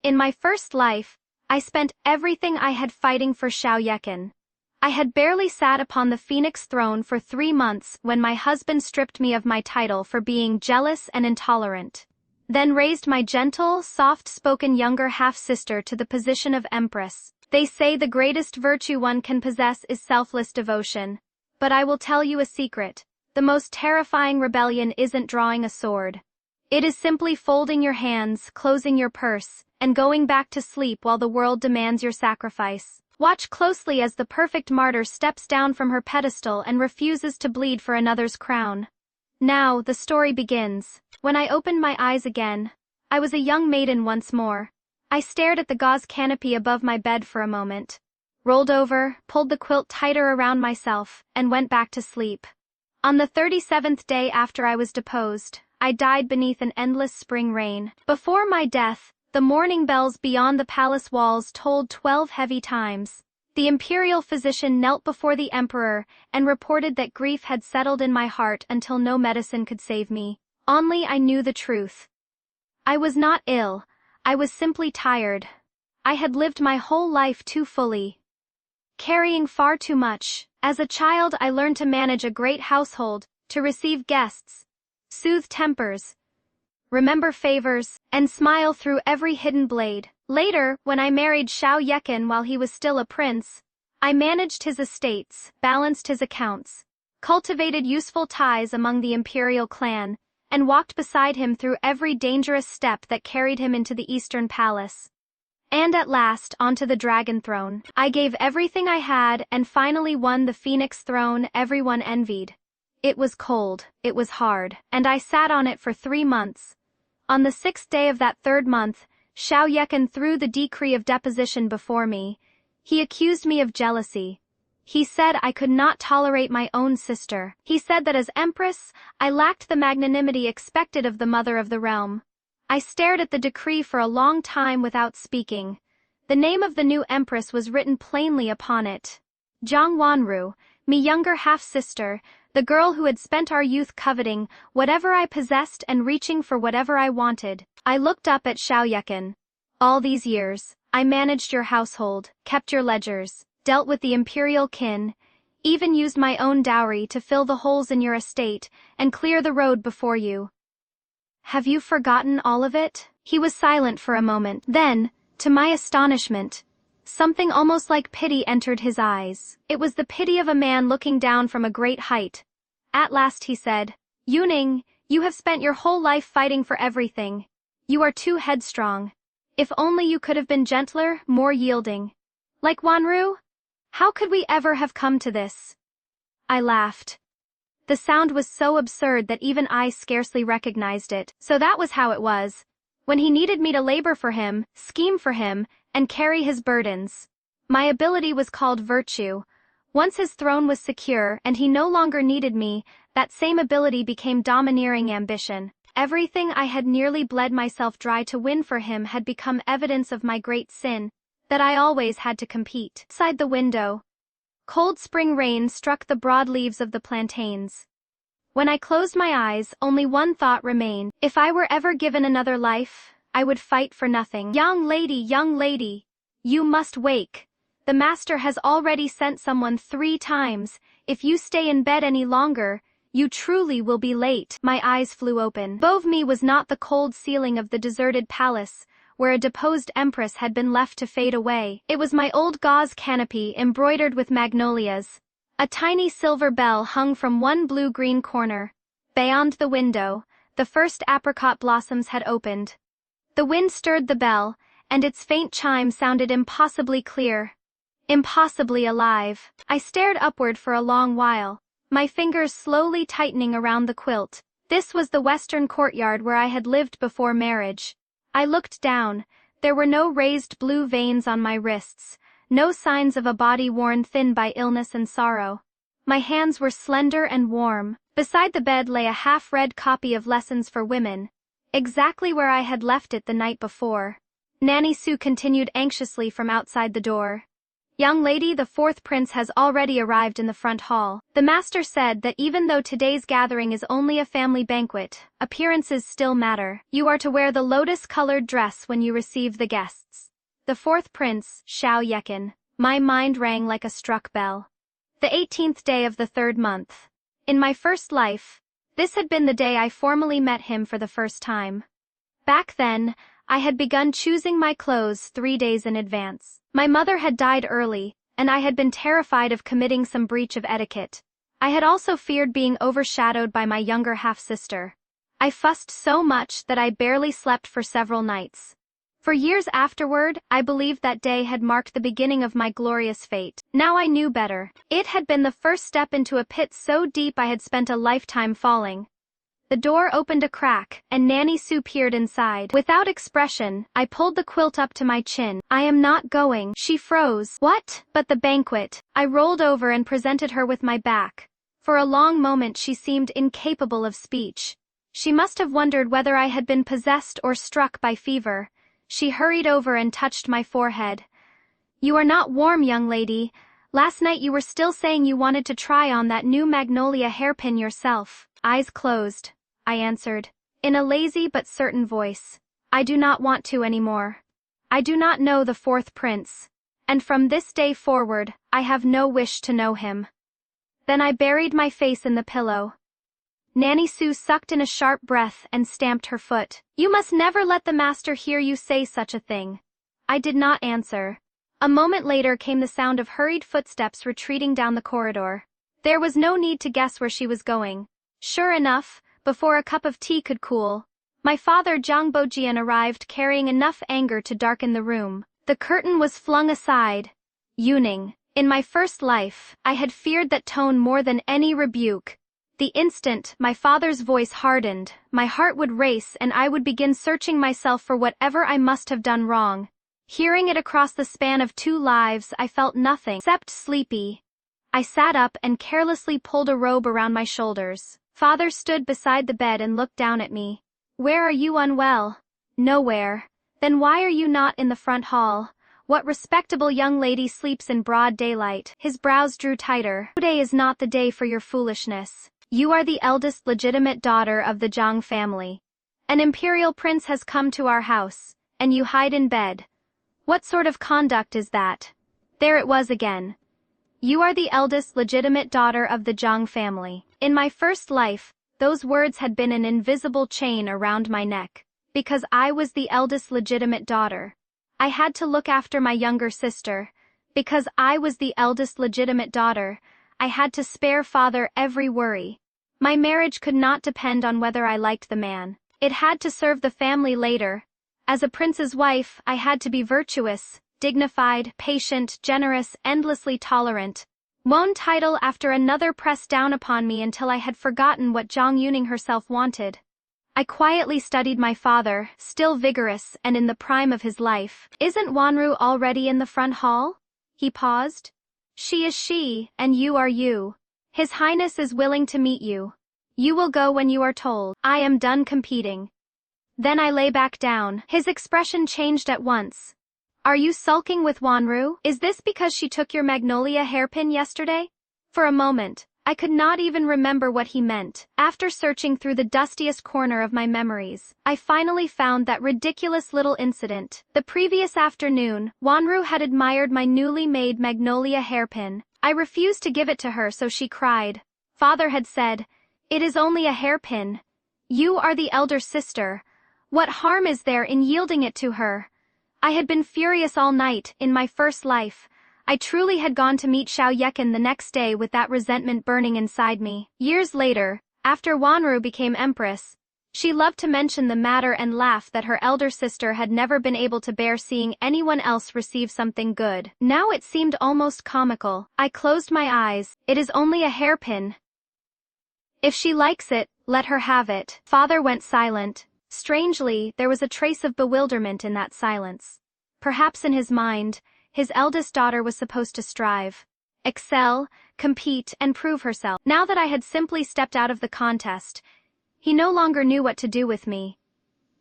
In my first life, I spent everything I had fighting for Xiaoyekan. I had barely sat upon the phoenix throne for 3 months when my husband stripped me of my title for being jealous and intolerant. Then raised my gentle, soft-spoken younger half-sister to the position of empress. They say the greatest virtue one can possess is selfless devotion. But I will tell you a secret. The most terrifying rebellion isn't drawing a sword. It is simply folding your hands, closing your purse, and going back to sleep while the world demands your sacrifice. Watch closely as the perfect martyr steps down from her pedestal and refuses to bleed for another's crown. Now, the story begins. When I opened my eyes again, I was a young maiden once more. I stared at the gauze canopy above my bed for a moment, rolled over, pulled the quilt tighter around myself, and went back to sleep. On the 37th day after I was deposed, I died beneath an endless spring rain. Before my death, the morning bells beyond the palace walls tolled 12 heavy times. The imperial physician knelt before the emperor and reported that grief had settled in my heart until no medicine could save me. Only I knew the truth. I was not ill, I was simply tired. I had lived my whole life too fully, carrying far too much. As a child I learned to manage a great household, to receive guests, soothe tempers, remember favors, and smile through every hidden blade. Later, when I married Xiaoyekan while he was still a prince, I managed his estates, balanced his accounts, cultivated useful ties among the imperial clan, and walked beside him through every dangerous step that carried him into the Eastern Palace. And at last, onto the dragon throne. I gave everything I had and finally won the phoenix throne everyone envied. It was cold, it was hard, and I sat on it for 3 months. On the 6th day of that 3rd month, Xiaoyekan threw the decree of deposition before me. He accused me of jealousy. He said I could not tolerate my own sister. He said that as empress, I lacked the magnanimity expected of the mother of the realm. I stared at the decree for a long time without speaking. The name of the new empress was written plainly upon it. Zhang Wanru, me younger half-sister, the girl who had spent our youth coveting whatever I possessed and reaching for whatever I wanted. I looked up at Xiaoyekan. All these years, I managed your household, kept your ledgers, dealt with the imperial kin, even used my own dowry to fill the holes in your estate and clear the road before you. Have you forgotten all of it? He was silent for a moment. Then, to my astonishment, something almost like pity entered his eyes. It was the pity of a man looking down from a great height. At last he said, "Yuning, you have spent your whole life fighting for everything. You are too headstrong. If only you could have been gentler, more yielding. Like Wanru? How could we ever have come to this?" I laughed. The sound was so absurd that even I scarcely recognized it. So that was how it was. When he needed me to labor for him, scheme for him, and carry his burdens. My ability was called virtue. Once his throne was secure and he no longer needed me, that same ability became domineering ambition. Everything I had nearly bled myself dry to win for him had become evidence of my great sin, that I always had to compete. Outside the window, cold spring rain struck the broad leaves of the plantains. When I closed my eyes, only one thought remained. If I were ever given another life, I would fight for nothing. Young lady, you must wake. The master has already sent someone 3 times. If you stay in bed any longer, you truly will be late. My eyes flew open. Above me was not the cold ceiling of the deserted palace, where a deposed empress had been left to fade away. It was my old gauze canopy embroidered with magnolias. A tiny silver bell hung from one blue-green corner. Beyond the window, the first apricot blossoms had opened. The wind stirred the bell, and its faint chime sounded impossibly clear, impossibly alive. I stared upward for a long while, my fingers slowly tightening around the quilt. This was the western courtyard where I had lived before marriage. I looked down. There were no raised blue veins on my wrists, no signs of a body worn thin by illness and sorrow. My hands were slender and warm. Beside the bed lay a half-read copy of Lessons for Women, exactly where I had left it the night before. Nanny Sue continued anxiously from outside the door. Young lady, the fourth prince has already arrived in the front hall. The master said that even though today's gathering is only a family banquet, appearances still matter. You are to wear the lotus-colored dress when you receive the guests. The fourth prince, Xiao Yekin. My mind rang like a struck bell. The 18th day of the third month. In my first life, this had been the day I formally met him for the first time. Back then, I had begun choosing my clothes 3 days in advance. My mother had died early, and I had been terrified of committing some breach of etiquette. I had also feared being overshadowed by my younger half-sister. I fussed so much that I barely slept for several nights. For years afterward, I believed that day had marked the beginning of my glorious fate. Now I knew better. It had been the first step into a pit so deep I had spent a lifetime falling. The door opened a crack, and Nanny Sue peered inside. Without expression, I pulled the quilt up to my chin. I am not going. She froze. What? But the banquet. I rolled over and presented her with my back. For a long moment she seemed incapable of speech. She must have wondered whether I had been possessed or struck by fever. She hurried over and touched my forehead. You are not warm, young lady. Last night you were still saying you wanted to try on that new magnolia hairpin yourself. Eyes closed, I answered, in a lazy but certain voice. I do not want to anymore. I do not know the fourth prince, and from this day forward, I have no wish to know him. Then I buried my face in the pillow. Nanny Sue sucked in a sharp breath and stamped her foot. You must never let the master hear you say such a thing. I did not answer. A moment later came the sound of hurried footsteps retreating down the corridor. There was no need to guess where she was going. Sure enough, before a cup of tea could cool, my father Zhang Bojian arrived carrying enough anger to darken the room. The curtain was flung aside. Yuning. In my first life, I had feared that tone more than any rebuke. The instant my father's voice hardened, my heart would race and I would begin searching myself for whatever I must have done wrong. Hearing it across the span of 2 lives, I felt nothing except sleepy. I sat up and carelessly pulled a robe around my shoulders. Father stood beside the bed and looked down at me. Where are you unwell? Nowhere. Then why are you not in the front hall? What respectable young lady sleeps in broad daylight? His brows drew tighter. Today is not the day for your foolishness. You are the eldest legitimate daughter of the Zhang family. An imperial prince has come to our house, and you hide in bed. What sort of conduct is that? There it was again. You are the eldest legitimate daughter of the Zhang family. In my first life, those words had been an invisible chain around my neck. Because I was the eldest legitimate daughter, I had to look after my younger sister. Because I was the eldest legitimate daughter, I had to spare father every worry. My marriage could not depend on whether I liked the man. It had to serve the family later. As a prince's wife, I had to be virtuous, dignified, patient, generous, endlessly tolerant. One title after another pressed down upon me until I had forgotten what Zhang Yuning herself wanted. I quietly studied my father, still vigorous and in the prime of his life. Isn't Wanru already in the front hall? He paused. She is she, and you are you. His Highness is willing to meet you. You will go when you are told. I am done competing. Then I lay back down. His expression changed at once. Are you sulking with Wanru? Is this because she took your magnolia hairpin yesterday? For a moment, I could not even remember what he meant. After searching through the dustiest corner of my memories, I finally found that ridiculous little incident. The previous afternoon, Wanru had admired my newly made magnolia hairpin. I refused to give it to her, so she cried. Father had said, "It is only a hairpin. You are the elder sister. What harm is there in yielding it to her?" I had been furious all night, in my first life. I truly had gone to meet Xiao Yekin the next day with that resentment burning inside me. Years later, after Wanru became empress, she loved to mention the matter and laugh that her elder sister had never been able to bear seeing anyone else receive something good. Now it seemed almost comical. I closed my eyes. It is only a hairpin. If she likes it, let her have it. Father went silent. Strangely, there was a trace of bewilderment in that silence. Perhaps in his mind, his eldest daughter was supposed to strive, excel, compete, and prove herself. Now that I had simply stepped out of the contest, he no longer knew what to do with me.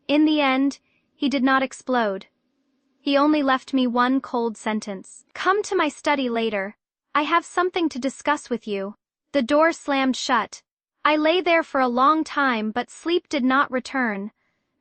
In the end, he did not explode. He only left me one cold sentence. Come to my study later. I have something to discuss with you. The door slammed shut. I lay there for a long time, but sleep did not return.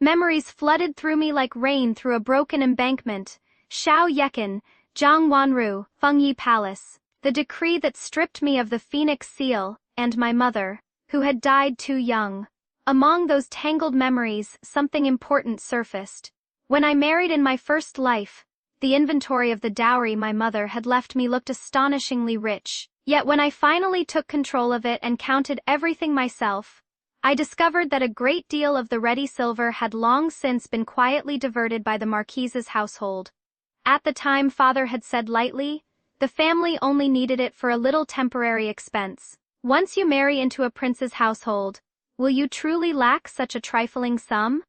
Memories flooded through me like rain through a broken embankment. Xiao Yekan, Zhang Wanru, Fengyi Palace. The decree that stripped me of the Phoenix Seal, and my mother, who had died too young. Among those tangled memories, something important surfaced. When I married in my first life, the inventory of the dowry my mother had left me looked astonishingly rich. Yet when I finally took control of it and counted everything myself, I discovered that a great deal of the ready silver had long since been quietly diverted by the Marquise's household. At the time, father had said lightly, the family only needed it for a little temporary expense. Once you marry into a prince's household, will you truly lack such a trifling sum?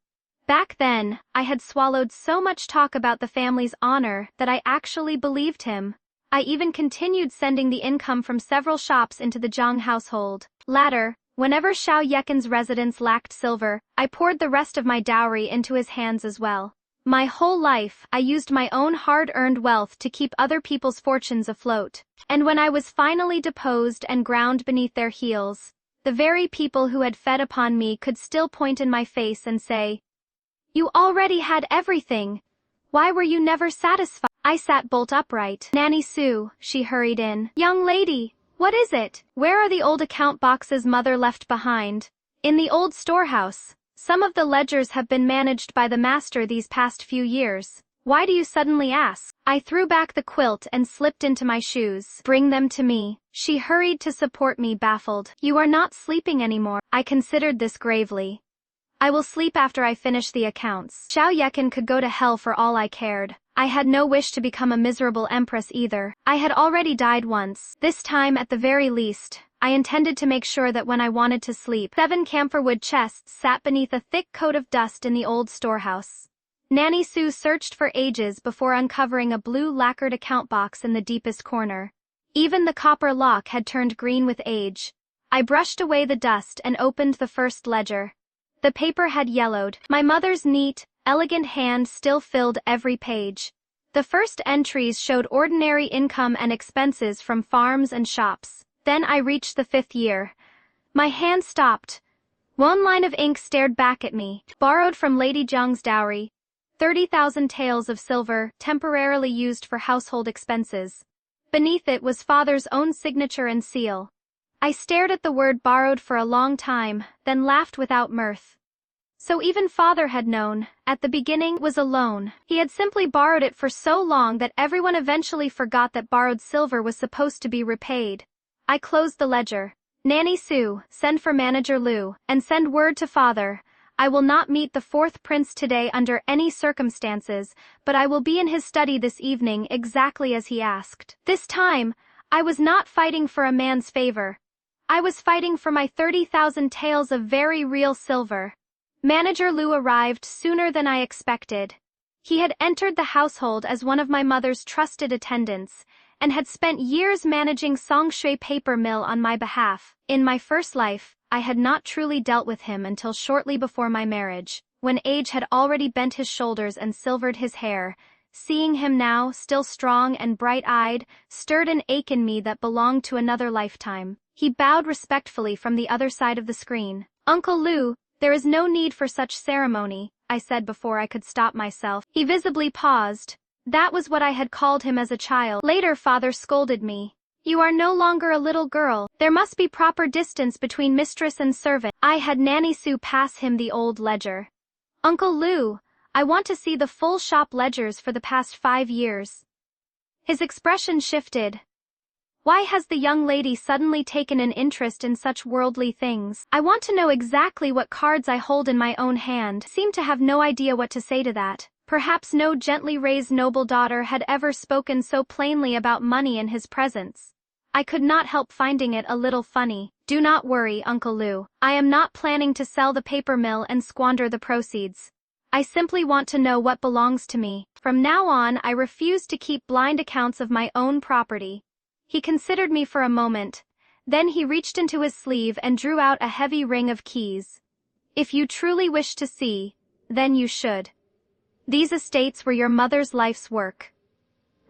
Back then, I had swallowed so much talk about the family's honor that I actually believed him. I even continued sending the income from several shops into the Zhang household. Later, whenever Xiao Yekan's residence lacked silver, I poured the rest of my dowry into his hands as well. My whole life, I used my own hard-earned wealth to keep other people's fortunes afloat. And when I was finally deposed and ground beneath their heels, the very people who had fed upon me could still point in my face and say, "You already had everything. Why were you never satisfied?" I sat bolt upright. "Nanny Sue," she hurried in. "Young lady, what is it? Where are the old account boxes mother left behind?" "In the old storehouse. Some of the ledgers have been managed by the master these past few years. Why do you suddenly ask?" I threw back the quilt and slipped into my shoes. "Bring them to me." She hurried to support me, baffled. "You are not sleeping anymore." I considered this gravely. "I will sleep after I finish the accounts." Xiao Yekan could go to hell for all I cared. I had no wish to become a miserable empress either. I had already died once. This time, at the very least, I intended to make sure that when I wanted to sleep, 7 camphorwood chests sat beneath a thick coat of dust in the old storehouse. Nanny Sue searched for ages before uncovering a blue lacquered account box in the deepest corner. Even the copper lock had turned green with age. I brushed away the dust and opened the first ledger. The paper had yellowed. My mother's neat, elegant hand still filled every page. The first entries showed ordinary income and expenses from farms and shops. Then I reached the 5th year. My hand stopped. One line of ink stared back at me. Borrowed from Lady Zhang's dowry. 30,000 taels of silver, temporarily used for household expenses. Beneath it was father's own signature and seal. I stared at the word borrowed for a long time, then laughed without mirth. So even father had known, at the beginning, was a loan. He had simply borrowed it for so long that everyone eventually forgot that borrowed silver was supposed to be repaid. I closed the ledger. "Nanny Sue, send for Manager Liu, and send word to father. I will not meet the 4th prince today under any circumstances, but I will be in his study this evening exactly as he asked." This time, I was not fighting for a man's favor. I was fighting for my 30,000 taels of very real silver. Manager Liu arrived sooner than I expected. He had entered the household as one of my mother's trusted attendants, and had spent years managing Songshui paper mill on my behalf. In my first life, I had not truly dealt with him until shortly before my marriage, when age had already bent his shoulders and silvered his hair. Seeing him now, still strong and bright-eyed, stirred an ache in me that belonged to another lifetime. He bowed respectfully from the other side of the screen. "Uncle Liu, there is no need for such ceremony," I said before I could stop myself. He visibly paused. That was what I had called him as a child. Later father scolded me. "You are no longer a little girl. There must be proper distance between mistress and servant." I had Nanny Sue pass him the old ledger. "Uncle Liu, I want to see the full shop ledgers for the past 5 years. His expression shifted. Why has the young lady suddenly taken an interest in such worldly things? I want to know exactly what cards I hold in my own hand. Seemed to have no idea what to say to that. Perhaps no gently raised noble daughter had ever spoken so plainly about money in his presence. I could not help finding it a little funny. "Do not worry, Uncle Liu. I am not planning to sell the paper mill and squander the proceeds. I simply want to know what belongs to me. From now on, I refuse to keep blind accounts of my own property." He considered me for a moment. Then he reached into his sleeve and drew out a heavy ring of keys. "If you truly wish to see, then you should." These estates were your mother's life's work.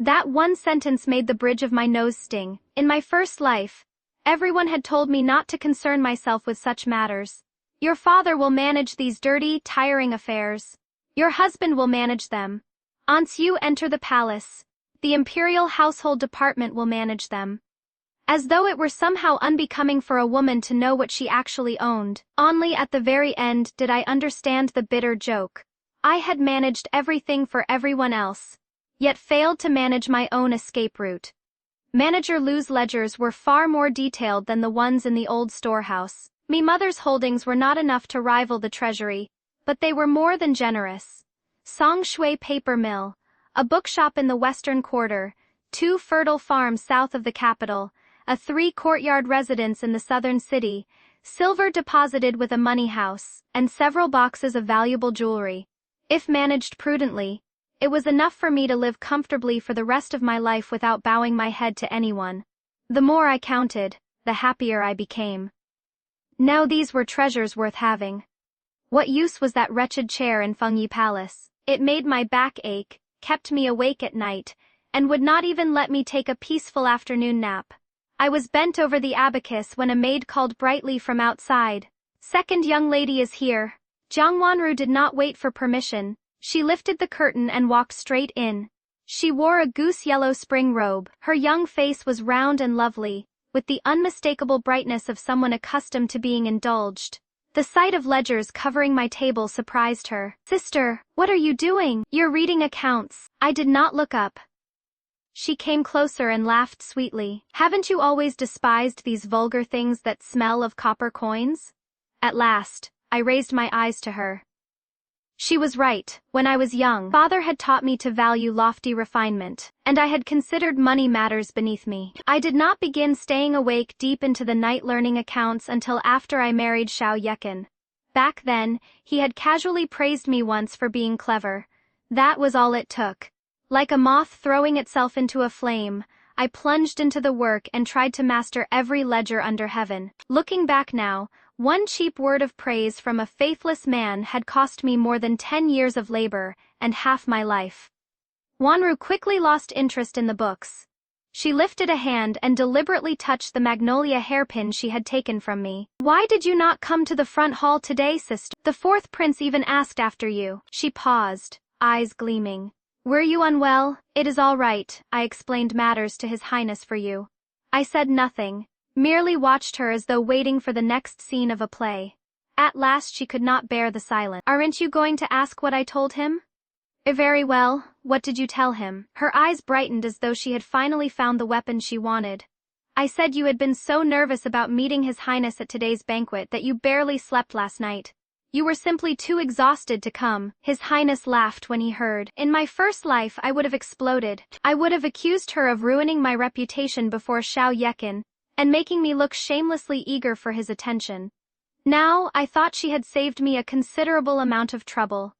That one sentence made the bridge of my nose sting. In my first life, everyone had told me not to concern myself with such matters. Your father will manage these dirty, tiring affairs. Your husband will manage them. Once you enter the palace, the imperial household department will manage them. As though it were somehow unbecoming for a woman to know what she actually owned. Only at the very end did I understand the bitter joke. I had managed everything for everyone else, yet failed to manage my own escape route. Manager Lu's ledgers were far more detailed than the ones in the old storehouse. Me mother's holdings were not enough to rival the treasury, but they were more than generous. Song Shui Paper Mill, a bookshop in the western quarter, 2 fertile farms south of the capital, a 3-courtyard residence in the southern city, silver deposited with a money house, and several boxes of valuable jewelry. If managed prudently, it was enough for me to live comfortably for the rest of my life without bowing my head to anyone. The more I counted, the happier I became. Now these were treasures worth having. What use was that wretched chair in Fengyi Palace? It made my back ache, kept me awake at night, and would not even let me take a peaceful afternoon nap. I was bent over the abacus when a maid called brightly from outside. "Second young lady is here." Jiang Wanru did not wait for permission. She lifted the curtain and walked straight in. She wore a goose-yellow spring robe. Her young face was round and lovely, with the unmistakable brightness of someone accustomed to being indulged. The sight of ledgers covering my table surprised her. "Sister, what are you doing?" "You're reading accounts." I did not look up. She came closer and laughed sweetly. "Haven't you always despised these vulgar things that smell of copper coins?" At last, I raised my eyes to her. She was right. When I was young, father had taught me to value lofty refinement, and I had considered money matters beneath me. I did not begin staying awake deep into the night learning accounts until after I married Xiao Yekin. Back then, he had casually praised me once for being clever. That was all it took. Like a moth throwing itself into a flame, I plunged into the work and tried to master every ledger under heaven. Looking back now, one cheap word of praise from a faithless man had cost me more than 10 years of labor and half my life. Wanru quickly lost interest in the books. She lifted a hand and deliberately touched the magnolia hairpin she had taken from me. "Why did you not come to the front hall today, sister? The 4th prince even asked after you." She paused, eyes gleaming. "Were you unwell?" "It is all right. I explained matters to His Highness for you." I said nothing, merely watched her as though waiting for the next scene of a play. At last she could not bear the silence. "Aren't you going to ask what I told him?" "Very well, what did you tell him?" Her eyes brightened as though she had finally found the weapon she wanted. "I said you had been so nervous about meeting His Highness at today's banquet that you barely slept last night. You were simply too exhausted to come." His Highness laughed when he heard. In my first life I would have exploded. I would have accused her of ruining my reputation before Xiao Yekin, and making me look shamelessly eager for his attention. Now, I thought she had saved me a considerable amount of trouble.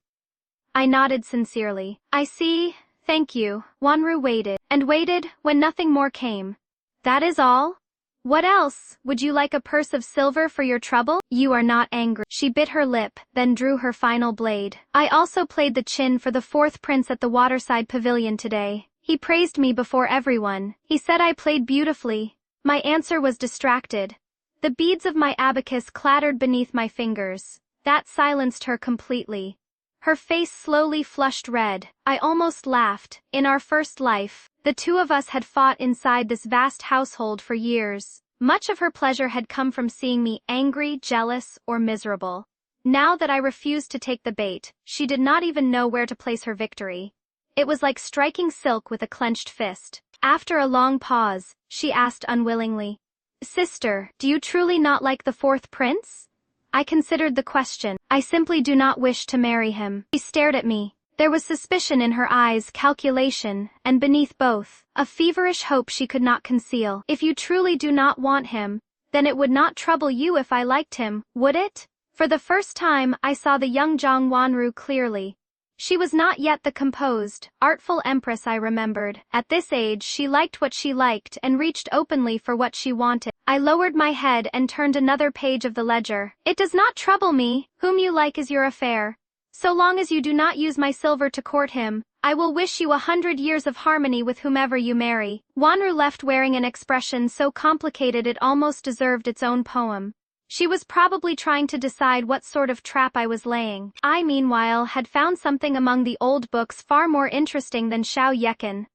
I nodded sincerely. "I see, thank you." Wanru waited, and waited, when nothing more came. "That is all? What else? Would you like a purse of silver for your trouble?" "You are not angry." She bit her lip, then drew her final blade. "I also played the chin for the 4th prince at the waterside pavilion today. He praised me before everyone. He said I played beautifully." My answer was distracted. The beads of my abacus clattered beneath my fingers. That silenced her completely. Her face slowly flushed red. I almost laughed. In our first life, the two of us had fought inside this vast household for years. Much of her pleasure had come from seeing me angry, jealous, or miserable. Now that I refused to take the bait, she did not even know where to place her victory. It was like striking silk with a clenched fist. After a long pause, she asked unwillingly, "Sister, do you truly not like the 4th prince?" I considered the question. "I simply do not wish to marry him." She stared at me. There was suspicion in her eyes, calculation, and beneath both, a feverish hope she could not conceal. "If you truly do not want him, then it would not trouble you if I liked him, would it?" For the first time, I saw the young Jiang Wanru clearly. She was not yet the composed, artful empress I remembered. At this age she liked what she liked and reached openly for what she wanted. I lowered my head and turned another page of the ledger. "It does not trouble me. Whom you like is your affair. So long as you do not use my silver to court him, I will wish you 100 years of harmony with whomever you marry. Wanru left wearing an expression so complicated it almost deserved its own poem. She was probably trying to decide what sort of trap I was laying. I, meanwhile, had found something among the old books far more interesting than Xiao Yekan.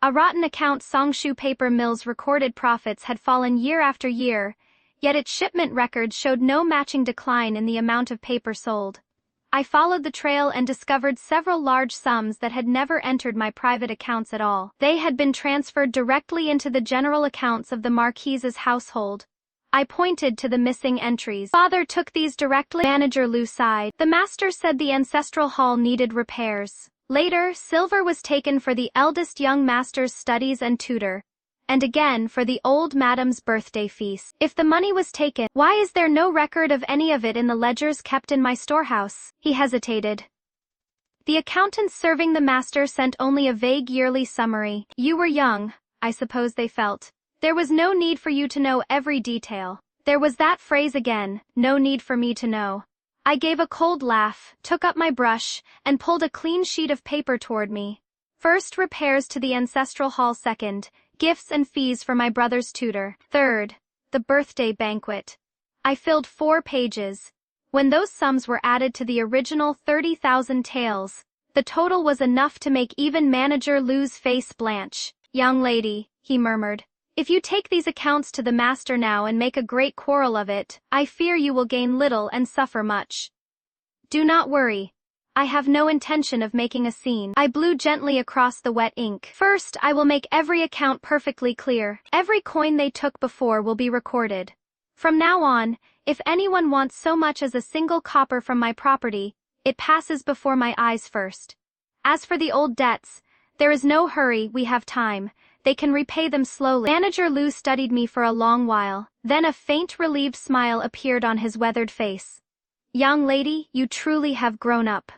A rotten account Songshu paper mill's recorded profits had fallen year after year, yet its shipment records showed no matching decline in the amount of paper sold. I followed the trail and discovered several large sums that had never entered my private accounts at all. They had been transferred directly into the general accounts of the Marquise's household. I pointed to the missing entries. Father took these directly. Manager Lu sighed. The master said the ancestral hall needed repairs. Later, silver was taken for the eldest young master's studies and tutor, and again for the old madam's birthday feast. If the money was taken, why is there no record of any of it in the ledgers kept in my storehouse? He hesitated. The accountants serving the master sent only a vague yearly summary. You were young, I suppose they felt. There was no need for you to know every detail. There was that phrase again, no need for me to know. I gave a cold laugh, took up my brush, and pulled a clean sheet of paper toward me. First, repairs to the ancestral hall. Second, gifts and fees for my brother's tutor. Third, the birthday banquet. I filled 4 pages. When those sums were added to the original 30,000 taels, the total was enough to make even Manager Lu's face blanch. Young lady, he murmured. If you take these accounts to the master now and make a great quarrel of it, I fear you will gain little and suffer much. Do not worry. I have no intention of making a scene. I blew gently across the wet ink. First, I will make every account perfectly clear. Every coin they took before will be recorded. From now on, if anyone wants so much as a single copper from my property, it passes before my eyes first. As for the old debts, there is no hurry, we have time. They can repay them slowly. Manager Lu studied me for a long while, then a faint relieved smile appeared on his weathered face. Young lady, you truly have grown up.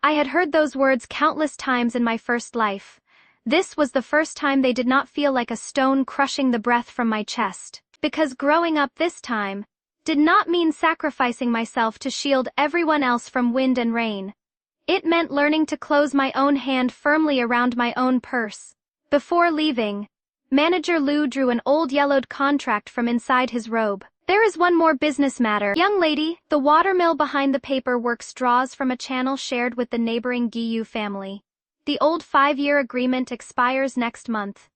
I had heard those words countless times in my first life. This was the first time they did not feel like a stone crushing the breath from my chest, because growing up this time did not mean sacrificing myself to shield everyone else from wind and rain. It meant learning to close my own hand firmly around my own purse. Before leaving, Manager Lu drew an old yellowed contract from inside his robe. There is one more business matter. Young lady, the watermill behind the paper works draws from a channel shared with the neighboring Giyu family. The old 5-year agreement expires next month.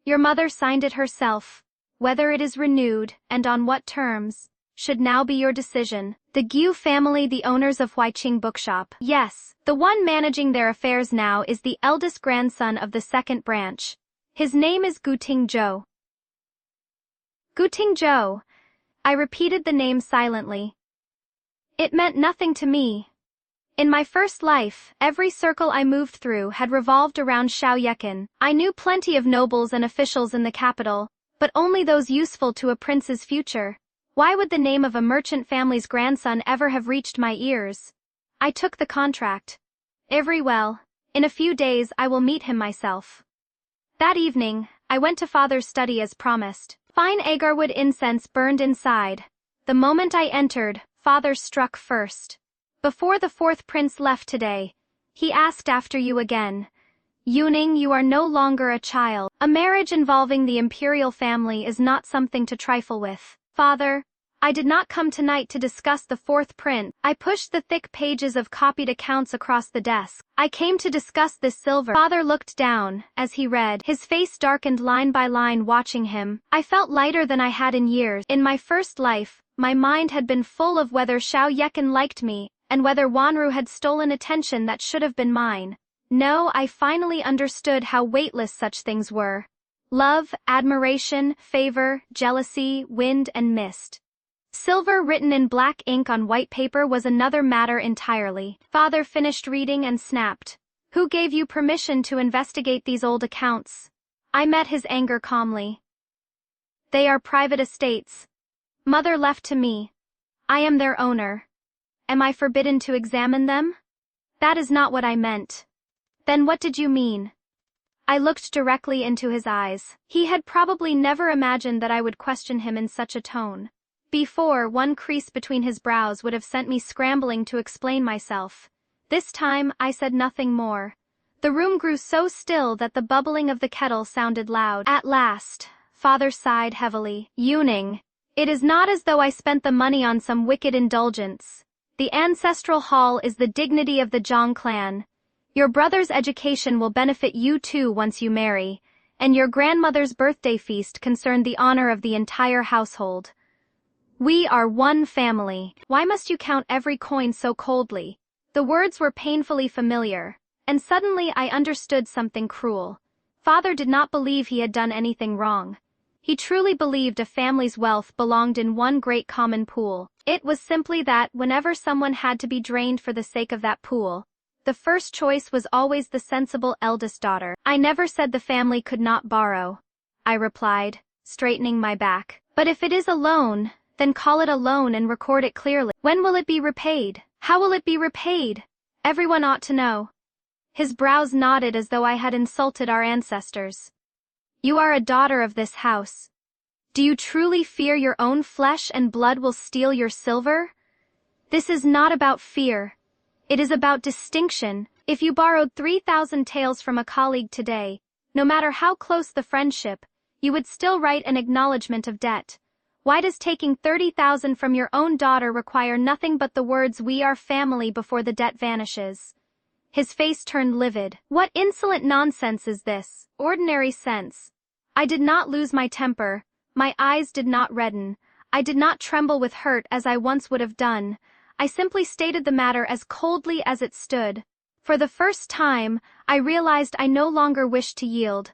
Your mother signed it herself. Whether it is renewed, and on what terms, should now be your decision. The Giyu family, the owners of Huiqing Bookshop. Yes, the one managing their affairs now is the eldest grandson of the second branch. His name is Guting Zhou. Guting Zhou. I repeated the name silently. It meant nothing to me. In my first life, every circle I moved through had revolved around Xiao Yekan. I knew plenty of nobles and officials in the capital, but only those useful to a prince's future. Why would the name of a merchant family's grandson ever have reached my ears? I took the contract. Very well. In a few days I will meet him myself. That evening, I went to father's study as promised. Fine agarwood incense burned inside. The moment I entered, father struck first. Before the 4th prince left today, he asked after you again. Yuning, you are no longer a child. A marriage involving the imperial family is not something to trifle with. Father, I did not come tonight to discuss the 4th prince. I pushed the thick pages of copied accounts across the desk. I came to discuss this silver. Father looked down, as he read, his face darkened line by line watching him. I felt lighter than I had in years. In my first life, my mind had been full of whether Xiao Yekan liked me, and whether Wanru had stolen attention that should have been mine. No, I finally understood how weightless such things were. Love, admiration, favor, jealousy, wind and mist. Silver written in black ink on white paper was another matter entirely. Father finished reading and snapped. Who gave you permission to investigate these old accounts? I met his anger calmly. They are private estates. Mother left to me. I am their owner. Am I forbidden to examine them? That is not what I meant. Then what did you mean? I looked directly into his eyes. He had probably never imagined that I would question him in such a tone. Before, one crease between his brows would have sent me scrambling to explain myself. This time, I said nothing more. The room grew so still that the bubbling of the kettle sounded loud. At last, father sighed heavily. Yuning, it is not as though I spent the money on some wicked indulgence. The ancestral hall is the dignity of the Zhang clan. Your brother's education will benefit you too once you marry, and your grandmother's birthday feast concerned the honor of the entire household. We are one family. Why must you count every coin so coldly? The words were painfully familiar, and suddenly I understood something cruel. Father did not believe he had done anything wrong. He truly believed a family's wealth belonged in one great common pool. It was simply that whenever someone had to be drained for the sake of that pool, the first choice was always the sensible eldest daughter. I never said the family could not borrow, I replied, straightening my back. But if it is a loan, then call it a loan and record it clearly. When will it be repaid? How will it be repaid? Everyone ought to know. His brows knotted as though I had insulted our ancestors. You are a daughter of this house. Do you truly fear your own flesh and blood will steal your silver? This is not about fear. It is about distinction. If you borrowed 3,000 taels from a colleague today, no matter how close the friendship, you would still write an acknowledgement of debt. Why does taking 30,000 from your own daughter require nothing but the words "we are family" before the debt vanishes? His face turned livid. What insolent nonsense is this? Ordinary sense. I did not lose my temper. My eyes did not redden. I did not tremble with hurt as I once would have done. I simply stated the matter as coldly as it stood. For the first time, I realized I no longer wished to yield.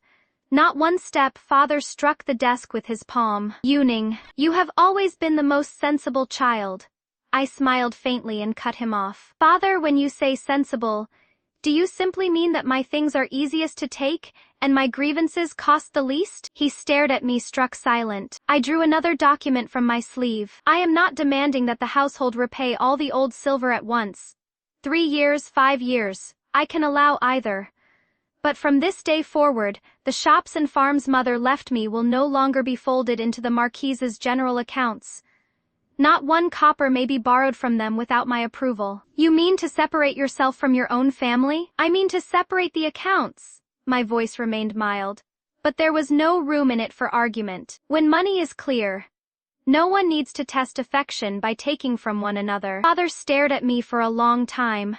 Not one step, father struck the desk with his palm. Yuning, you have always been the most sensible child. I smiled faintly and cut him off. Father, when you say sensible, do you simply mean that my things are easiest to take, and my grievances cost the least? He stared at me, struck silent. I drew another document from my sleeve. I am not demanding that the household repay all the old silver at once. 3 years, 5 years, I can allow either. But from this day forward, the shops and farms mother left me will no longer be folded into the marquise's general accounts. Not one copper may be borrowed from them without my approval. You mean to separate yourself from your own family? I mean to separate the accounts. My voice remained mild, but there was no room in it for argument. When money is clear, no one needs to test affection by taking from one another. Father stared at me for a long time.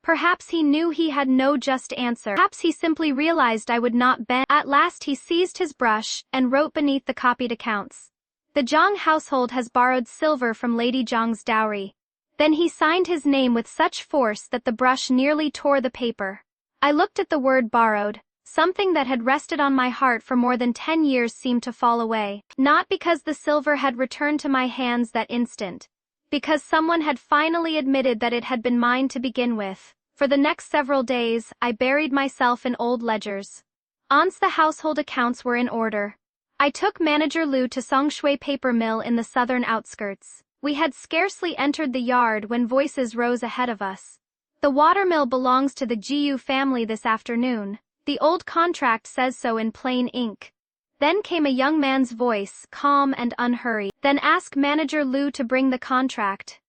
Perhaps he knew he had no just answer. Perhaps he simply realized I would not bend. At last he seized his brush and wrote beneath the copied accounts. The Zhang household has borrowed silver from Lady Zhang's dowry. Then he signed his name with such force that the brush nearly tore the paper. I looked at the word borrowed. Something that had rested on my heart for more than 10 years seemed to fall away. Not because the silver had returned to my hands that instant. Because someone had finally admitted that it had been mine to begin with. For the next several days, I buried myself in old ledgers. Once the household accounts were in order, I took Manager Liu to Songshui paper mill in the southern outskirts. We had scarcely entered the yard when voices rose ahead of us. The watermill belongs to the Jiu family this afternoon. The old contract says so in plain ink. Then came a young man's voice, calm and unhurried. Then ask Manager Liu to bring the contract,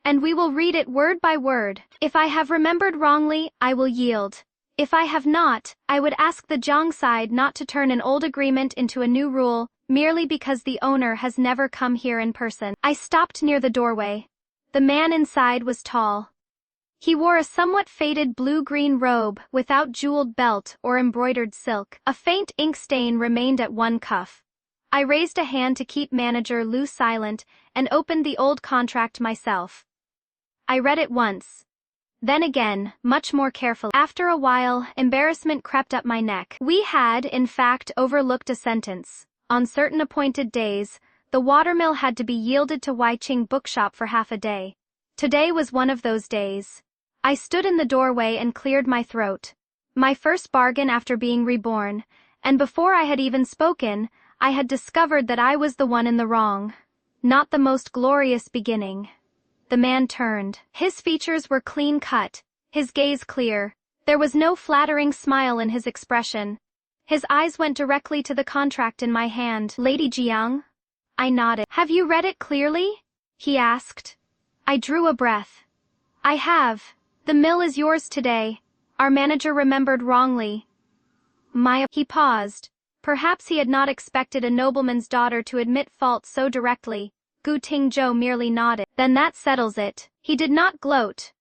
and we will read it word by word. If I have remembered wrongly, I will yield. If I have not, I would ask the Zhang side not to turn an old agreement into a new rule, merely because the owner has never come here in person. I stopped near the doorway. The man inside was tall. He wore a somewhat faded blue-green robe without jeweled belt or embroidered silk. A faint ink stain remained at one cuff. I raised a hand to keep Manager Liu silent and opened the old contract myself. I read it once. Then again, much more carefully. After a while, embarrassment crept up my neck. We had, in fact, overlooked a sentence. On certain appointed days, the watermill had to be yielded to Weiqing bookshop for half a day. Today was one of those days. I stood in the doorway and cleared my throat. My first bargain after being reborn, and before I had even spoken, I had discovered that I was the one in the wrong. Not the most glorious beginning. The man turned. His features were clean-cut, his gaze clear. There was no flattering smile in his expression. His eyes went directly to the contract in my hand. Lady Jiang? I nodded. Have you read it clearly? He asked. I drew a breath. I have. The mill is yours today. Our manager remembered wrongly. He paused. Perhaps he had not expected a nobleman's daughter to admit fault so directly. Gu Tingzhou merely nodded. Then that settles it. He did not gloat.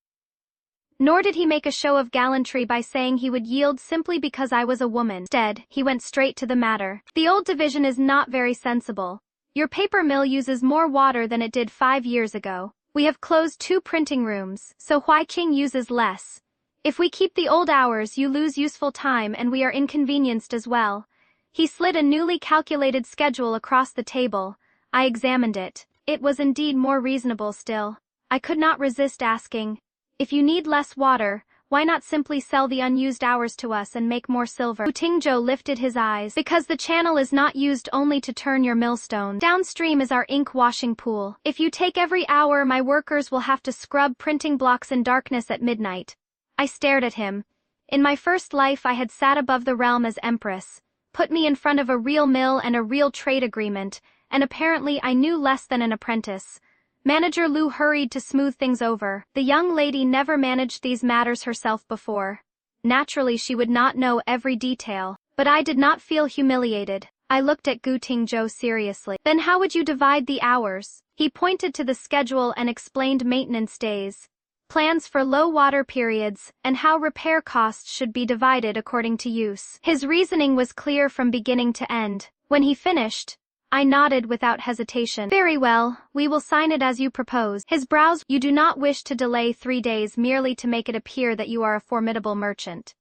Nor did he make a show of gallantry by saying he would yield simply because I was a woman. Instead, he went straight to the matter. The old division is not very sensible. Your paper mill uses more water than it did 5 years ago. We have closed 2 printing rooms, so Huiqing uses less. If we keep the old hours, you lose useful time and we are inconvenienced as well. He slid a newly calculated schedule across the table. I examined it. It was indeed more reasonable still. I could not resist asking, if you need less water, why not simply sell the unused hours to us and make more silver? Gu Tingzhou lifted his eyes. Because the channel is not used only to turn your millstone. Downstream is our ink washing pool. If you take every hour, my workers will have to scrub printing blocks in darkness at midnight. I stared at him. In my first life I had sat above the realm as empress. Put me in front of a real mill and a real trade agreement, and apparently I knew less than an apprentice. Manager Lu hurried to smooth things over. The young lady never managed these matters herself before. Naturally she would not know every detail, but I did not feel humiliated. I looked at Gu Tingzhou seriously. Then how would you divide the hours? He pointed to the schedule and explained maintenance days, plans for low water periods, and how repair costs should be divided according to use. His reasoning was clear from beginning to end. When he finished, I nodded without hesitation. Very well, we will sign it as you propose. His brows. You do not wish to delay 3 days merely to make it appear that you are a formidable merchant.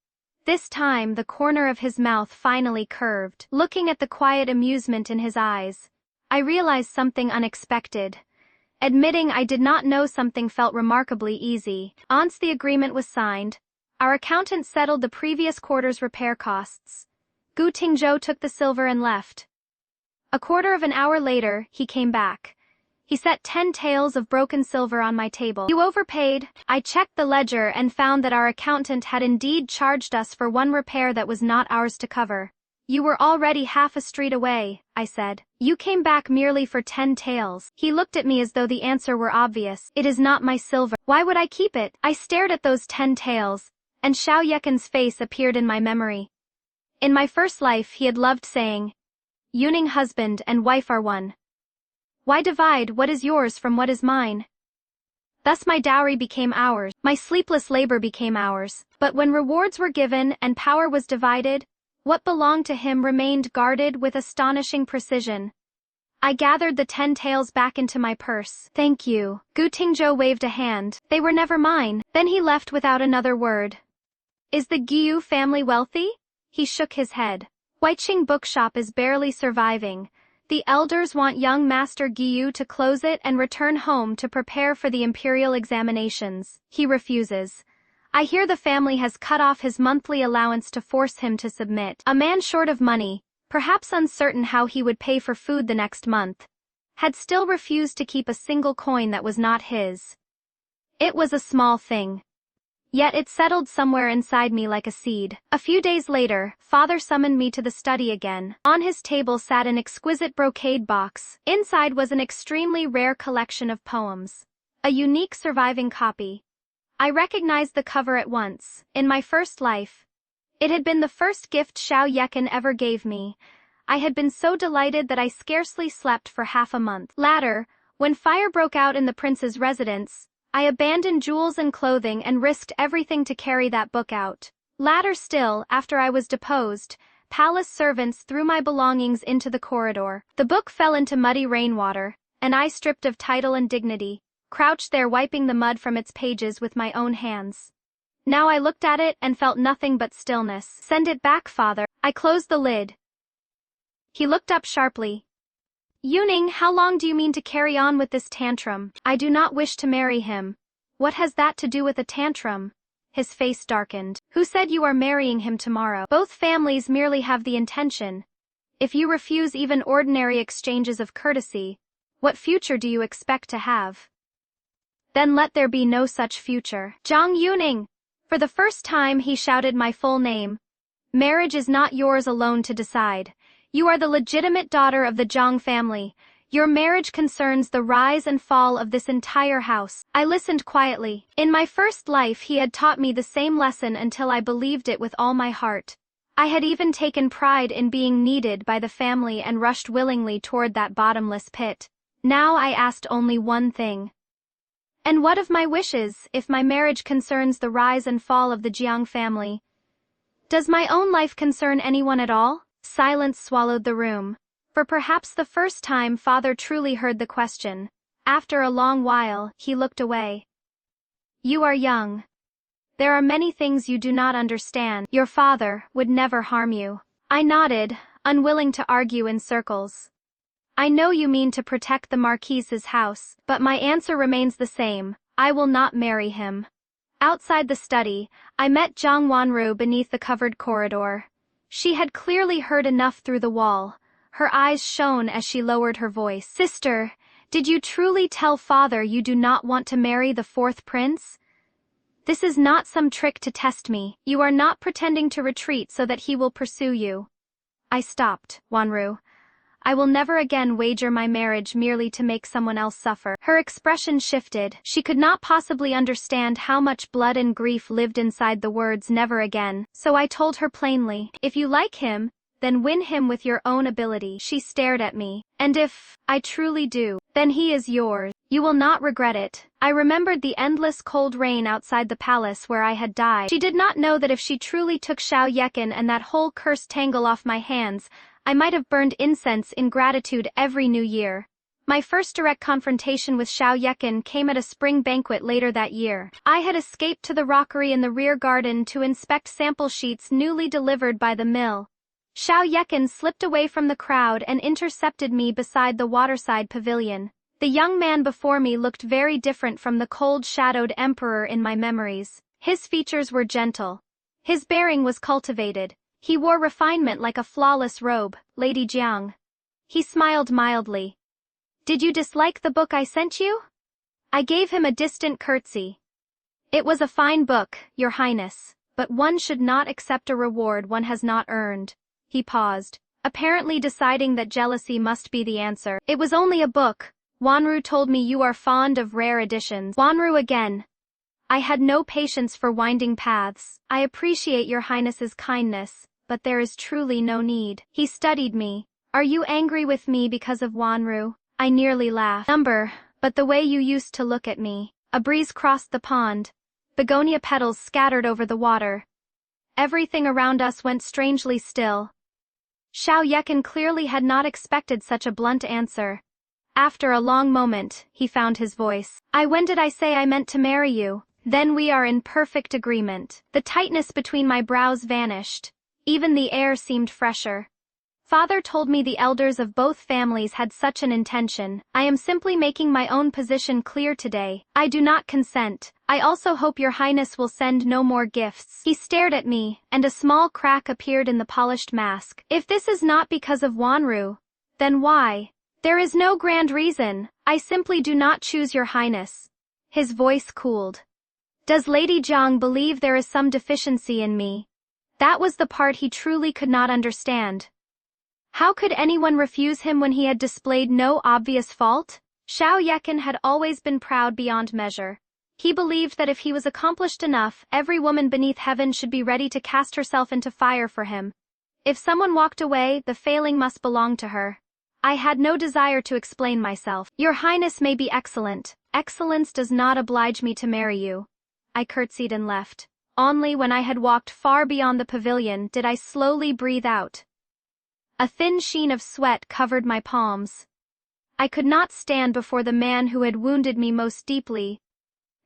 This time the corner of his mouth finally curved. Looking at the quiet amusement in his eyes, I realized something unexpected. Admitting I did not know something felt remarkably easy. Once the agreement was signed, our accountant settled the previous quarter's repair costs. Gu Tingzhou took the silver and left. A quarter of an hour later, he came back. He set 10 taels of broken silver on my table. You overpaid. I checked the ledger and found that our accountant had indeed charged us for one repair that was not ours to cover. You were already half a street away, I said. You came back merely for 10 taels. He looked at me as though the answer were obvious. It is not my silver. Why would I keep it? I stared at those 10 taels, and Xiao Yekan's face appeared in my memory. In my first life he had loved saying, Yuning husband and wife are one. Why divide what is yours from what is mine? Thus my dowry became ours, my sleepless labor became ours, but when rewards were given and power was divided, what belonged to him remained guarded with astonishing precision. I gathered the 10 taels back into my purse. Thank you. Gu Tingzhou waved a hand. They were never mine. Then he left without another word. Is the Guyu family wealthy? He shook his head. Huiqing bookshop is barely surviving. The elders want young Master Guyu to close it and return home to prepare for the imperial examinations. He refuses. I hear the family has cut off his monthly allowance to force him to submit. A man short of money, perhaps uncertain how he would pay for food the next month, had still refused to keep a single coin that was not his. It was a small thing. Yet it settled somewhere inside me like a seed. A few days later, father summoned me to the study again. On his table sat an exquisite brocade box. Inside was an extremely rare collection of poems. A unique surviving copy. I recognized the cover at once. In my first life, it had been the first gift Xiao Yekan ever gave me. I had been so delighted that I scarcely slept for half a month. Later, when fire broke out in the prince's residence, I abandoned jewels and clothing and risked everything to carry that book out. Later still, after I was deposed, palace servants threw my belongings into the corridor. The book fell into muddy rainwater, and I, stripped of title and dignity, crouched there wiping the mud from its pages with my own hands. Now I looked at it and felt nothing but stillness. Send it back, father. I closed the lid. He looked up sharply. Yuning, how long do you mean to carry on with this tantrum? I do not wish to marry him. What has that to do with a tantrum? His face darkened. Who said you are marrying him tomorrow? Both families merely have the intention. If you refuse even ordinary exchanges of courtesy, what future do you expect to have? Then let there be no such future. Zhang Yuning! For the first time he shouted my full name. Marriage is not yours alone to decide. You are the legitimate daughter of the Zhang family. Your marriage concerns the rise and fall of this entire house. I listened quietly. In my first life he had taught me the same lesson until I believed it with all my heart. I had even taken pride in being needed by the family and rushed willingly toward that bottomless pit. Now I asked only one thing. And what of my wishes, if my marriage concerns the rise and fall of the Jiang family? Does my own life concern anyone at all? Silence swallowed the room. For perhaps the first time father truly heard the question. After a long while, he looked away. You are young. There are many things you do not understand. Your father would never harm you. I nodded, unwilling to argue in circles. I know you mean to protect the Marquise's house, but my answer remains the same. I will not marry him. Outside the study, I met Zhang Wanru beneath the covered corridor. She had clearly heard enough through the wall. Her eyes shone as she lowered her voice. Sister, did you truly tell father you do not want to marry the fourth prince? This is not some trick to test me. You are not pretending to retreat so that he will pursue you. I stopped, Wanru. I will never again wager my marriage merely to make someone else suffer. Her expression shifted. She could not possibly understand how much blood and grief lived inside the words never again. So I told her plainly, if you like him, then win him with your own ability. She stared at me. And if I truly do, then he is yours. You will not regret it. I remembered the endless cold rain outside the palace where I had died. She did not know that if she truly took Xiao Yekin and that whole cursed tangle off my hands, I might have burned incense in gratitude every new year. My first direct confrontation with Xiao Yekin came at a spring banquet later that year. I had escaped to the rockery in the rear garden to inspect sample sheets newly delivered by the mill. Xiao Yekin slipped away from the crowd and intercepted me beside the waterside pavilion. The young man before me looked very different from the cold-shadowed emperor in my memories. His features were gentle. His bearing was cultivated. He wore refinement like a flawless robe, Lady Jiang. He smiled mildly. Did you dislike the book I sent you? I gave him a distant curtsy. It was a fine book, Your Highness, but one should not accept a reward one has not earned. He paused, apparently deciding that jealousy must be the answer. It was only a book. Wanru told me you are fond of rare editions. Wanru again. I had no patience for winding paths. I appreciate your highness's kindness, but there is truly no need. He studied me. Are you angry with me because of Wanru? I nearly laughed. But the way you used to look at me. A breeze crossed the pond. Begonia petals scattered over the water. Everything around us went strangely still. Xiao Yekin clearly had not expected such a blunt answer. After a long moment, he found his voice. When did I say I meant to marry you? Then we are in perfect agreement. The tightness between my brows vanished. Even the air seemed fresher. Father told me the elders of both families had such an intention. I am simply making my own position clear today. I do not consent. I also hope your highness will send no more gifts. He stared at me, and a small crack appeared in the polished mask. If this is not because of Wanru, then why? There is no grand reason. I simply do not choose your highness. His voice cooled. Does Lady Jiang believe there is some deficiency in me? That was the part he truly could not understand. How could anyone refuse him when he had displayed no obvious fault? Xiao Yekin had always been proud beyond measure. He believed that if he was accomplished enough, every woman beneath heaven should be ready to cast herself into fire for him. If someone walked away, the failing must belong to her. I had no desire to explain myself. Your highness may be excellent. Excellence does not oblige me to marry you. I curtsied and left. Only when I had walked far beyond the pavilion did I slowly breathe out. A thin sheen of sweat covered my palms. I could not stand before the man who had wounded me most deeply,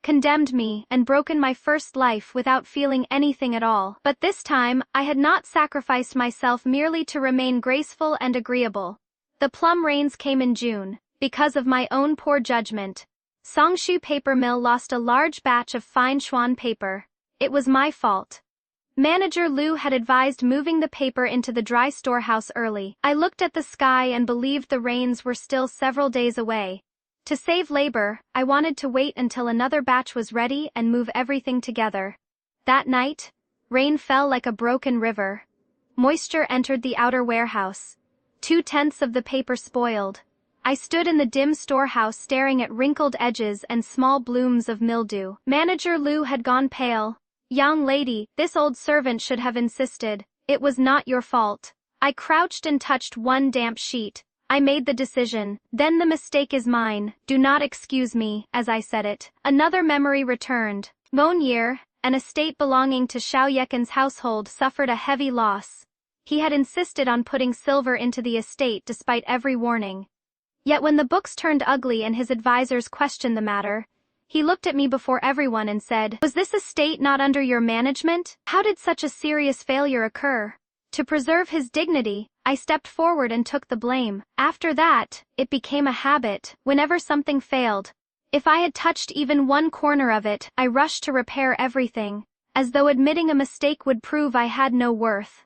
condemned me, and broken my first life without feeling anything at all. But this time, I had not sacrificed myself merely to remain graceful and agreeable. The plum rains came in June. Because of my own poor judgment, Songshu paper mill lost a large batch of fine Xuan paper. It was my fault. Manager Liu had advised moving the paper into the dry storehouse early. I looked at the sky and believed the rains were still several days away. To save labor, I wanted to wait until another batch was ready and move everything together. That night, rain fell like a broken river. Moisture entered the outer warehouse. 2/10 of the paper spoiled. I stood in the dim storehouse staring at wrinkled edges and small blooms of mildew. Manager Lou had gone pale. "Young lady, this old servant should have insisted. It was not your fault." I crouched and touched one damp sheet. "I made the decision. Then the mistake is mine. Do not excuse me," as I said it. Another memory returned. One year, an estate belonging to Xiao Yekin's household suffered a heavy loss. He had insisted on putting silver into the estate despite every warning. Yet when the books turned ugly and his advisors questioned the matter, he looked at me before everyone and said, "Was this estate not under your management? How did such a serious failure occur?" To preserve his dignity, I stepped forward and took the blame. After that, it became a habit. Whenever something failed, if I had touched even one corner of it, I rushed to repair everything, as though admitting a mistake would prove I had no worth.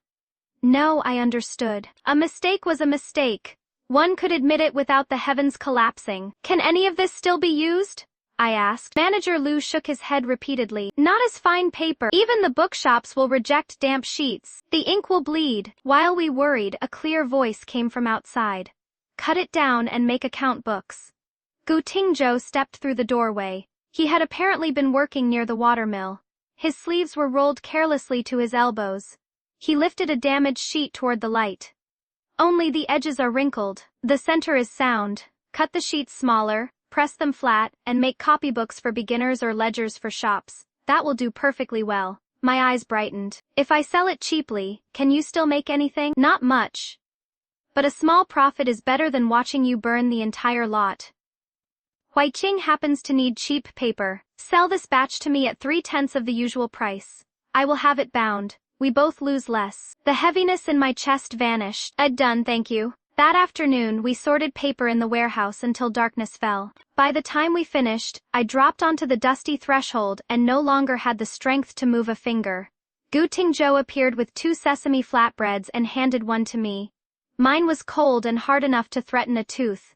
No, I understood. A mistake was a mistake. One could admit it without the heavens collapsing. "Can any of this still be used?" I asked. Manager Lou shook his head repeatedly. "Not as fine paper. Even the bookshops will reject damp sheets. The ink will bleed." While we worried, a clear voice came from outside. "Cut it down and make account books." Gu Tingzhou stepped through the doorway. He had apparently been working near the watermill. His sleeves were rolled carelessly to his elbows. He lifted a damaged sheet toward the light. "Only the edges are wrinkled. The center is sound. Cut the sheets smaller, press them flat, and make copybooks for beginners or ledgers for shops. That will do perfectly well." My eyes brightened. "If I sell it cheaply, can you still make anything?" "Not much. But a small profit is better than watching you burn the entire lot. Huiqing happens to need cheap paper. Sell this batch to me at 3/10 of the usual price. I will have it bound. We both lose less." The heaviness in my chest vanished. Done, thank you." That afternoon we sorted paper in the warehouse until darkness fell. By the time we finished, I dropped onto the dusty threshold and no longer had the strength to move a finger. Gu Tingzhou appeared with 2 sesame flatbreads and handed one to me. Mine was cold and hard enough to threaten a tooth.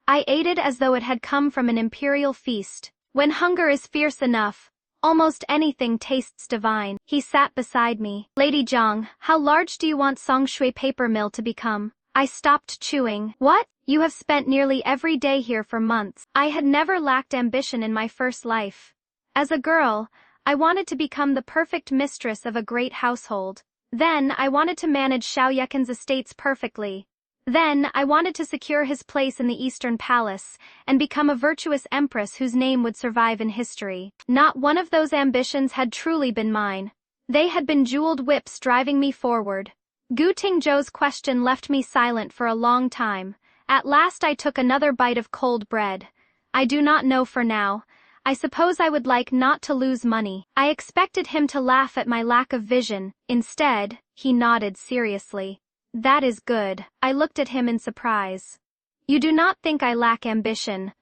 I ate it as though it had come from an imperial feast. When hunger is fierce enough, almost anything tastes divine. He sat beside me. "Lady Zhang, how large do you want Songshui paper mill to become?" I stopped chewing. "What? You have spent nearly every day here for months." I had never lacked ambition in my first life. As a girl, I wanted to become the perfect mistress of a great household. Then I wanted to manage Xiao Yekin's estates perfectly. Then I wanted to secure his place in the Eastern Palace and become a virtuous empress whose name would survive in history. Not one of those ambitions had truly been mine. They had been jeweled whips driving me forward. Gu Tingzhou's question left me silent for a long time. At last I took another bite of cold bread. "I do not know for now. I suppose I would like not to lose money." I expected him to laugh at my lack of vision. Instead, he nodded seriously. "That is good." I looked at him in surprise. "You do not think I lack ambition.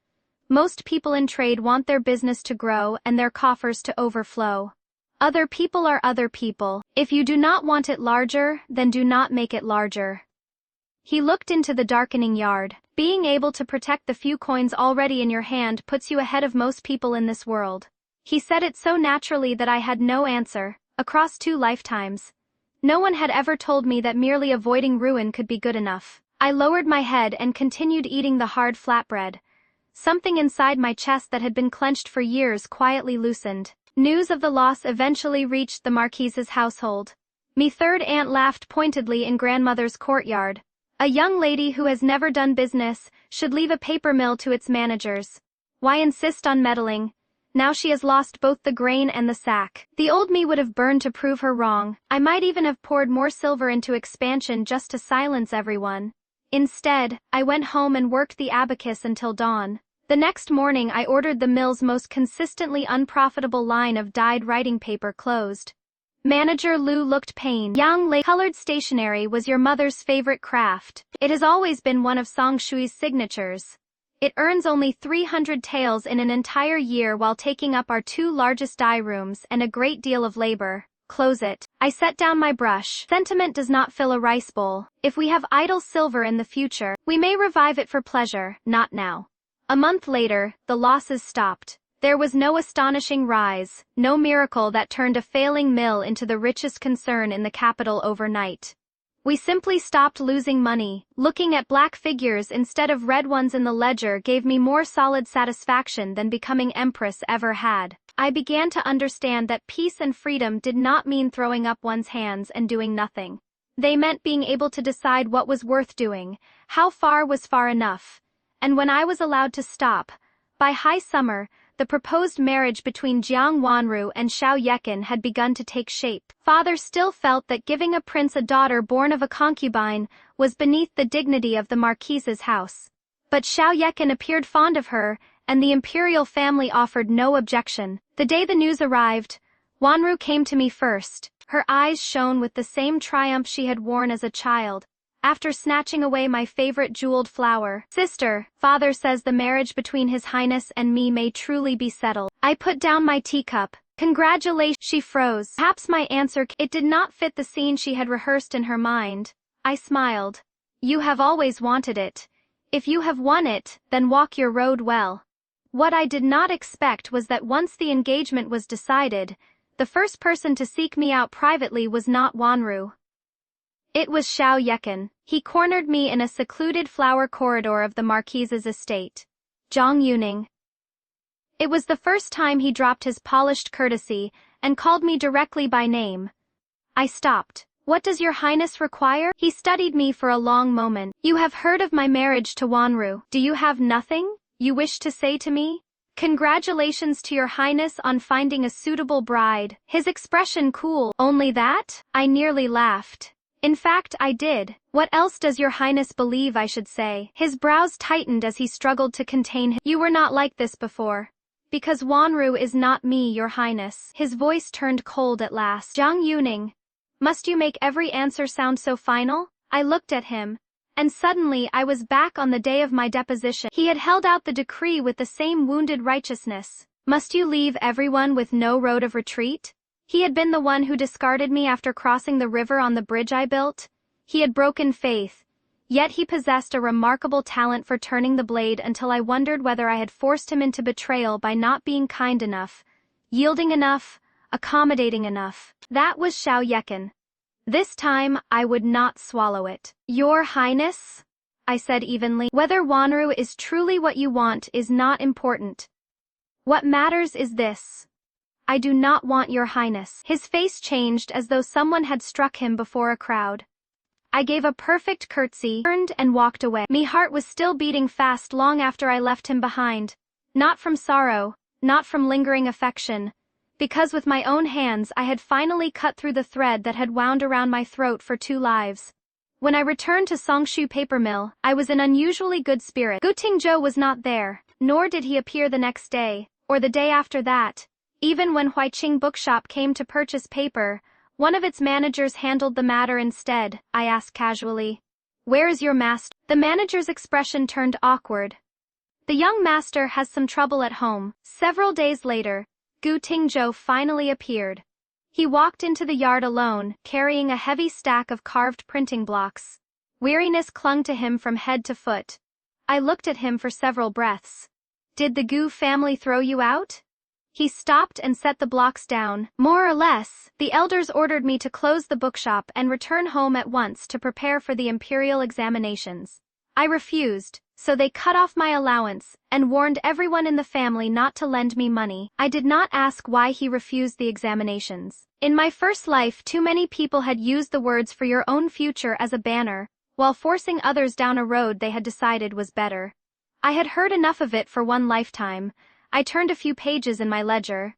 Most people in trade want their business to grow and their coffers to overflow. Other people are other people. If you do not want it larger, then do not make it larger." He looked into the darkening yard. "Being able to protect the few coins already in your hand puts you ahead of most people in this world." He said it so naturally that I had no answer. Across 2 lifetimes, no one had ever told me that merely avoiding ruin could be good enough. I lowered my head and continued eating the hard flatbread. Something inside my chest that had been clenched for years quietly loosened. News of the loss eventually reached the Marquise's household. Me third aunt laughed pointedly in grandmother's courtyard. "A young lady who has never done business should leave a paper mill to its managers. Why insist on meddling? Now she has lost both the grain and the sack." The old me would have burned to prove her wrong. I might even have poured more silver into expansion just to silence everyone. Instead, I went home and worked the abacus until dawn. The next morning I ordered the mill's most consistently unprofitable line of dyed writing paper closed. Manager Lu looked pained. "Young lady, colored stationery was your mother's favorite craft. It has always been one of Songshui's signatures. It earns only 300 taels in an entire year while taking up our 2 largest dye rooms and a great deal of labor. Close it." I set down my brush. "Sentiment does not fill a rice bowl. If we have idle silver in the future, we may revive it for pleasure, not now." A month later, the losses stopped. There was no astonishing rise, no miracle that turned a failing mill into the richest concern in the capital overnight. We simply stopped losing money. Looking at black figures instead of red ones in the ledger gave me more solid satisfaction than becoming empress ever had. I began to understand that peace and freedom did not mean throwing up one's hands and doing nothing. They meant being able to decide what was worth doing, how far was far enough, and when I was allowed to stop. By high summer, the proposed marriage between Jiang Wanru and Xiao Yekin had begun to take shape. Father still felt that giving a prince a daughter born of a concubine was beneath the dignity of the marquise's house. But Xiao Yekin appeared fond of her, and the imperial family offered no objection. The day the news arrived, Wanru came to me first. Her eyes shone with the same triumph she had worn as a child. After snatching away my favorite jeweled flower, "Sister, father says the marriage between His Highness and me may truly be settled." I put down my teacup. "Congratulations." She froze. Perhaps my answer, it did not fit the scene she had rehearsed in her mind. I smiled. "You have always wanted it. If you have won it, then walk your road well." What I did not expect was that once the engagement was decided, the first person to seek me out privately was not Wanru. It was Xiao Yekin. He cornered me in a secluded flower corridor of the marquise's estate. "Zhang Yuning." It was the first time he dropped his polished courtesy and called me directly by name. I stopped. "What does your highness require?" He studied me for a long moment. "You have heard of my marriage to Wanru. Do you have nothing you wish to say to me?" "Congratulations to your highness on finding a suitable bride." His expression cooled. "Only that?" I nearly laughed. "In fact, I did. What else does your highness believe I should say?" His brows tightened as he struggled to contain "You were not like this before. Because Wanru is not me, your highness." His voice turned cold at last. "Zhang Yuning, must you make every answer sound so final?" I looked at him, and suddenly I was back on the day of my deposition. He had held out the decree with the same wounded righteousness. "Must you leave everyone with no road of retreat?" He had been the one who discarded me after crossing the river on the bridge I built. He had broken faith. Yet he possessed a remarkable talent for turning the blade until I wondered whether I had forced him into betrayal by not being kind enough, yielding enough, accommodating enough. That was Xiao Yekin. This time, I would not swallow it. "Your Highness," I said evenly, "whether Wanru is truly what you want is not important. What matters is this. I do not want your highness." His face changed as though someone had struck him before a crowd. I gave a perfect curtsy, turned and walked away. My heart was still beating fast long after I left him behind. Not from sorrow, not from lingering affection, because with my own hands I had finally cut through the thread that had wound around my throat for 2 lives. When I returned to Songshu paper mill, I was in unusually good spirits. Gu Tingzhou was not there, nor did he appear the next day, or the day after that. Even when Huiqing Bookshop came to purchase paper, one of its managers handled the matter instead. I asked casually, "Where is your master?" The manager's expression turned awkward. "The young master has some trouble at home." Several days later, Gu Tingzhou finally appeared. He walked into the yard alone, carrying a heavy stack of carved printing blocks. Weariness clung to him from head to foot. I looked at him for several breaths. "Did the Gu family throw you out?" He stopped and set the blocks down. "More or less. The elders ordered me to close the bookshop and return home at once to prepare for the imperial examinations. I refused, so they cut off my allowance and warned everyone in the family not to lend me money." I did not ask why he refused the examinations. In my first life, too many people had used the words "for your own future" as a banner, while forcing others down a road they had decided was better. I had heard enough of it for one lifetime. I turned a few pages in my ledger.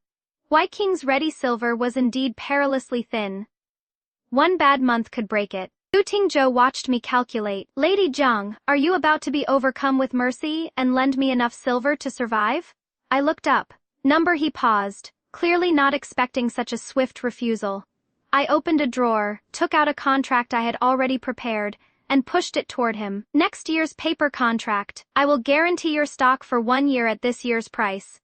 Huiqing's ready silver was indeed perilously thin. One bad month could break it. Gu Tingzhou watched me calculate. "Lady Zhang, are you about to be overcome with mercy and lend me enough silver to survive?" I looked up. "Number." He paused, clearly not expecting such a swift refusal. I opened a drawer, took out a contract I had already prepared, and pushed it toward him. "Next year's paper contract. I will guarantee your stock for 1 year at this year's price.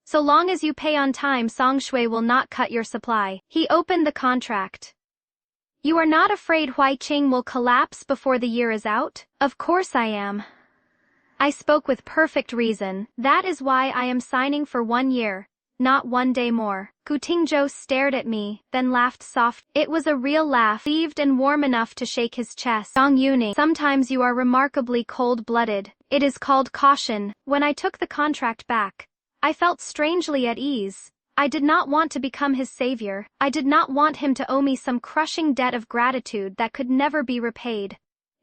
So long as you pay on time, Songshui will not cut your supply." He opened the contract. "You are not afraid Huiqing will collapse before the year is out?" "Of course I am. I spoke with perfect reason. That is why I am signing for 1 year. not one day more. Kutingjo stared at me, then laughed soft. It was a real laugh, relieved and warm enough to shake his chest. Jang Yuning, sometimes you are remarkably cold-blooded. It is called caution. When I took the contract back, I felt strangely at ease. I did not want to become his savior. I did not want him to owe me some crushing debt of gratitude that could never be repaid.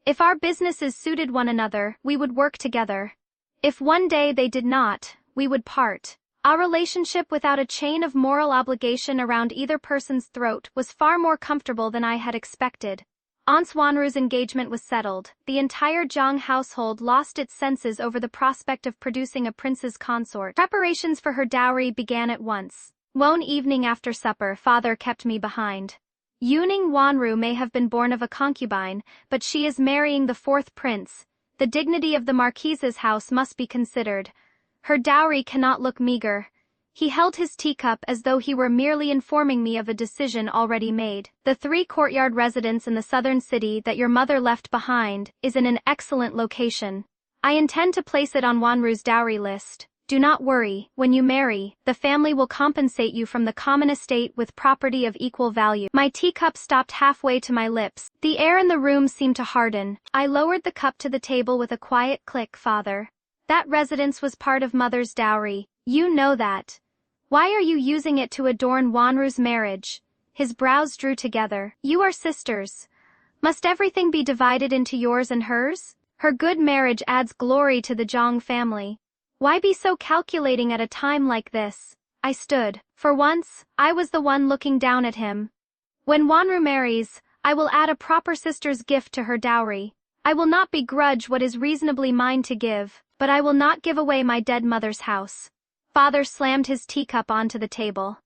If our businesses suited one another, we would work together. If one day they did not, we would part. Our relationship without a chain of moral obligation around either person's throat was far more comfortable than I had expected. Once Wanru's engagement was settled, the entire Zhang household lost its senses over the prospect of producing a prince's consort. Preparations for her dowry began at once. One evening after supper, father kept me behind. Yuning Wanru may have been born of a concubine, but she is marrying the fourth prince. The dignity of the marquise's house must be considered. Her dowry cannot look meager. He held his teacup as though he were merely informing me of a decision already made. The 3-courtyard residence in the southern city that your mother left behind is in an excellent location. I intend to place it on Wanru's dowry list. Do not worry, when you marry, the family will compensate you from the common estate with property of equal value. My teacup stopped halfway to my lips. The air in the room seemed to harden. I lowered the cup to the table with a quiet click. Father, that residence was part of mother's dowry. You know that. Why are you using it to adorn Wanru's marriage? His brows drew together. You are sisters. Must everything be divided into yours and hers? Her good marriage adds glory to the Zhang family. Why be so calculating at a time like this? I stood. For once, I was the one looking down at him. When Wanru marries, I will add a proper sister's gift to her dowry. I will not begrudge what is reasonably mine to give, but I will not give away my dead mother's house. Father slammed his teacup onto the table.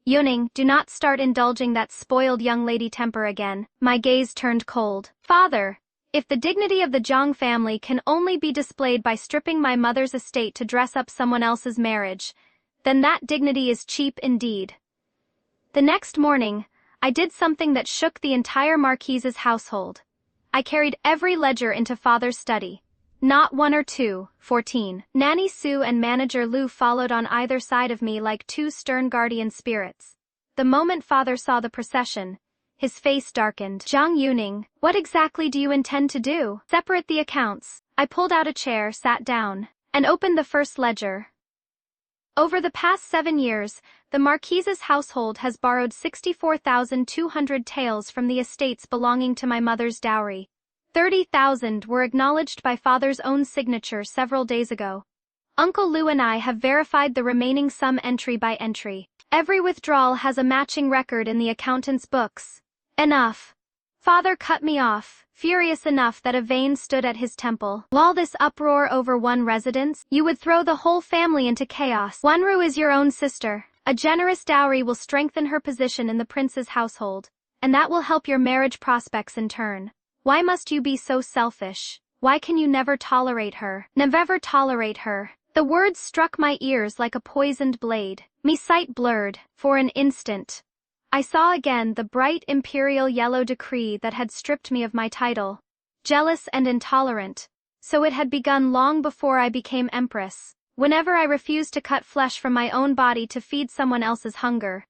Yuning, do not start indulging that spoiled young lady temper again. My gaze turned cold. Father, if the dignity of the Zhang family can only be displayed by stripping my mother's estate to dress up someone else's marriage, then that dignity is cheap indeed. The next morning, I did something that shook the entire marquise's household. I carried every ledger into father's study. Not 1 or 2, 14. Nanny Sue and manager Lu followed on either side of me like 2 stern guardian spirits. The moment father saw the procession, his face darkened. Zhang Yuning, what exactly do you intend to do? Separate the accounts. I pulled out a chair, sat down, and opened the first ledger. Over the past 7 years, the marquise's household has borrowed 64,200 taels from the estates belonging to my mother's dowry. 30,000 were acknowledged by father's own signature several days ago. Uncle Lu and I have verified the remaining sum entry by entry. Every withdrawal has a matching record in the accountant's books. Enough. Father cut me off, furious enough that a vein stood at his temple. All this uproar over one residence, you would throw the whole family into chaos. Wanru is your own sister. A generous dowry will strengthen her position in the prince's household, and that will help your marriage prospects in turn. Why must you be so selfish? Why can you never tolerate her? Never tolerate her. The words struck my ears like a poisoned blade. Me sight blurred. For an instant, I saw again the bright imperial yellow decree that had stripped me of my title. Jealous and intolerant. So it had begun long before I became empress. Whenever I refused to cut flesh from my own body to feed someone else's hunger,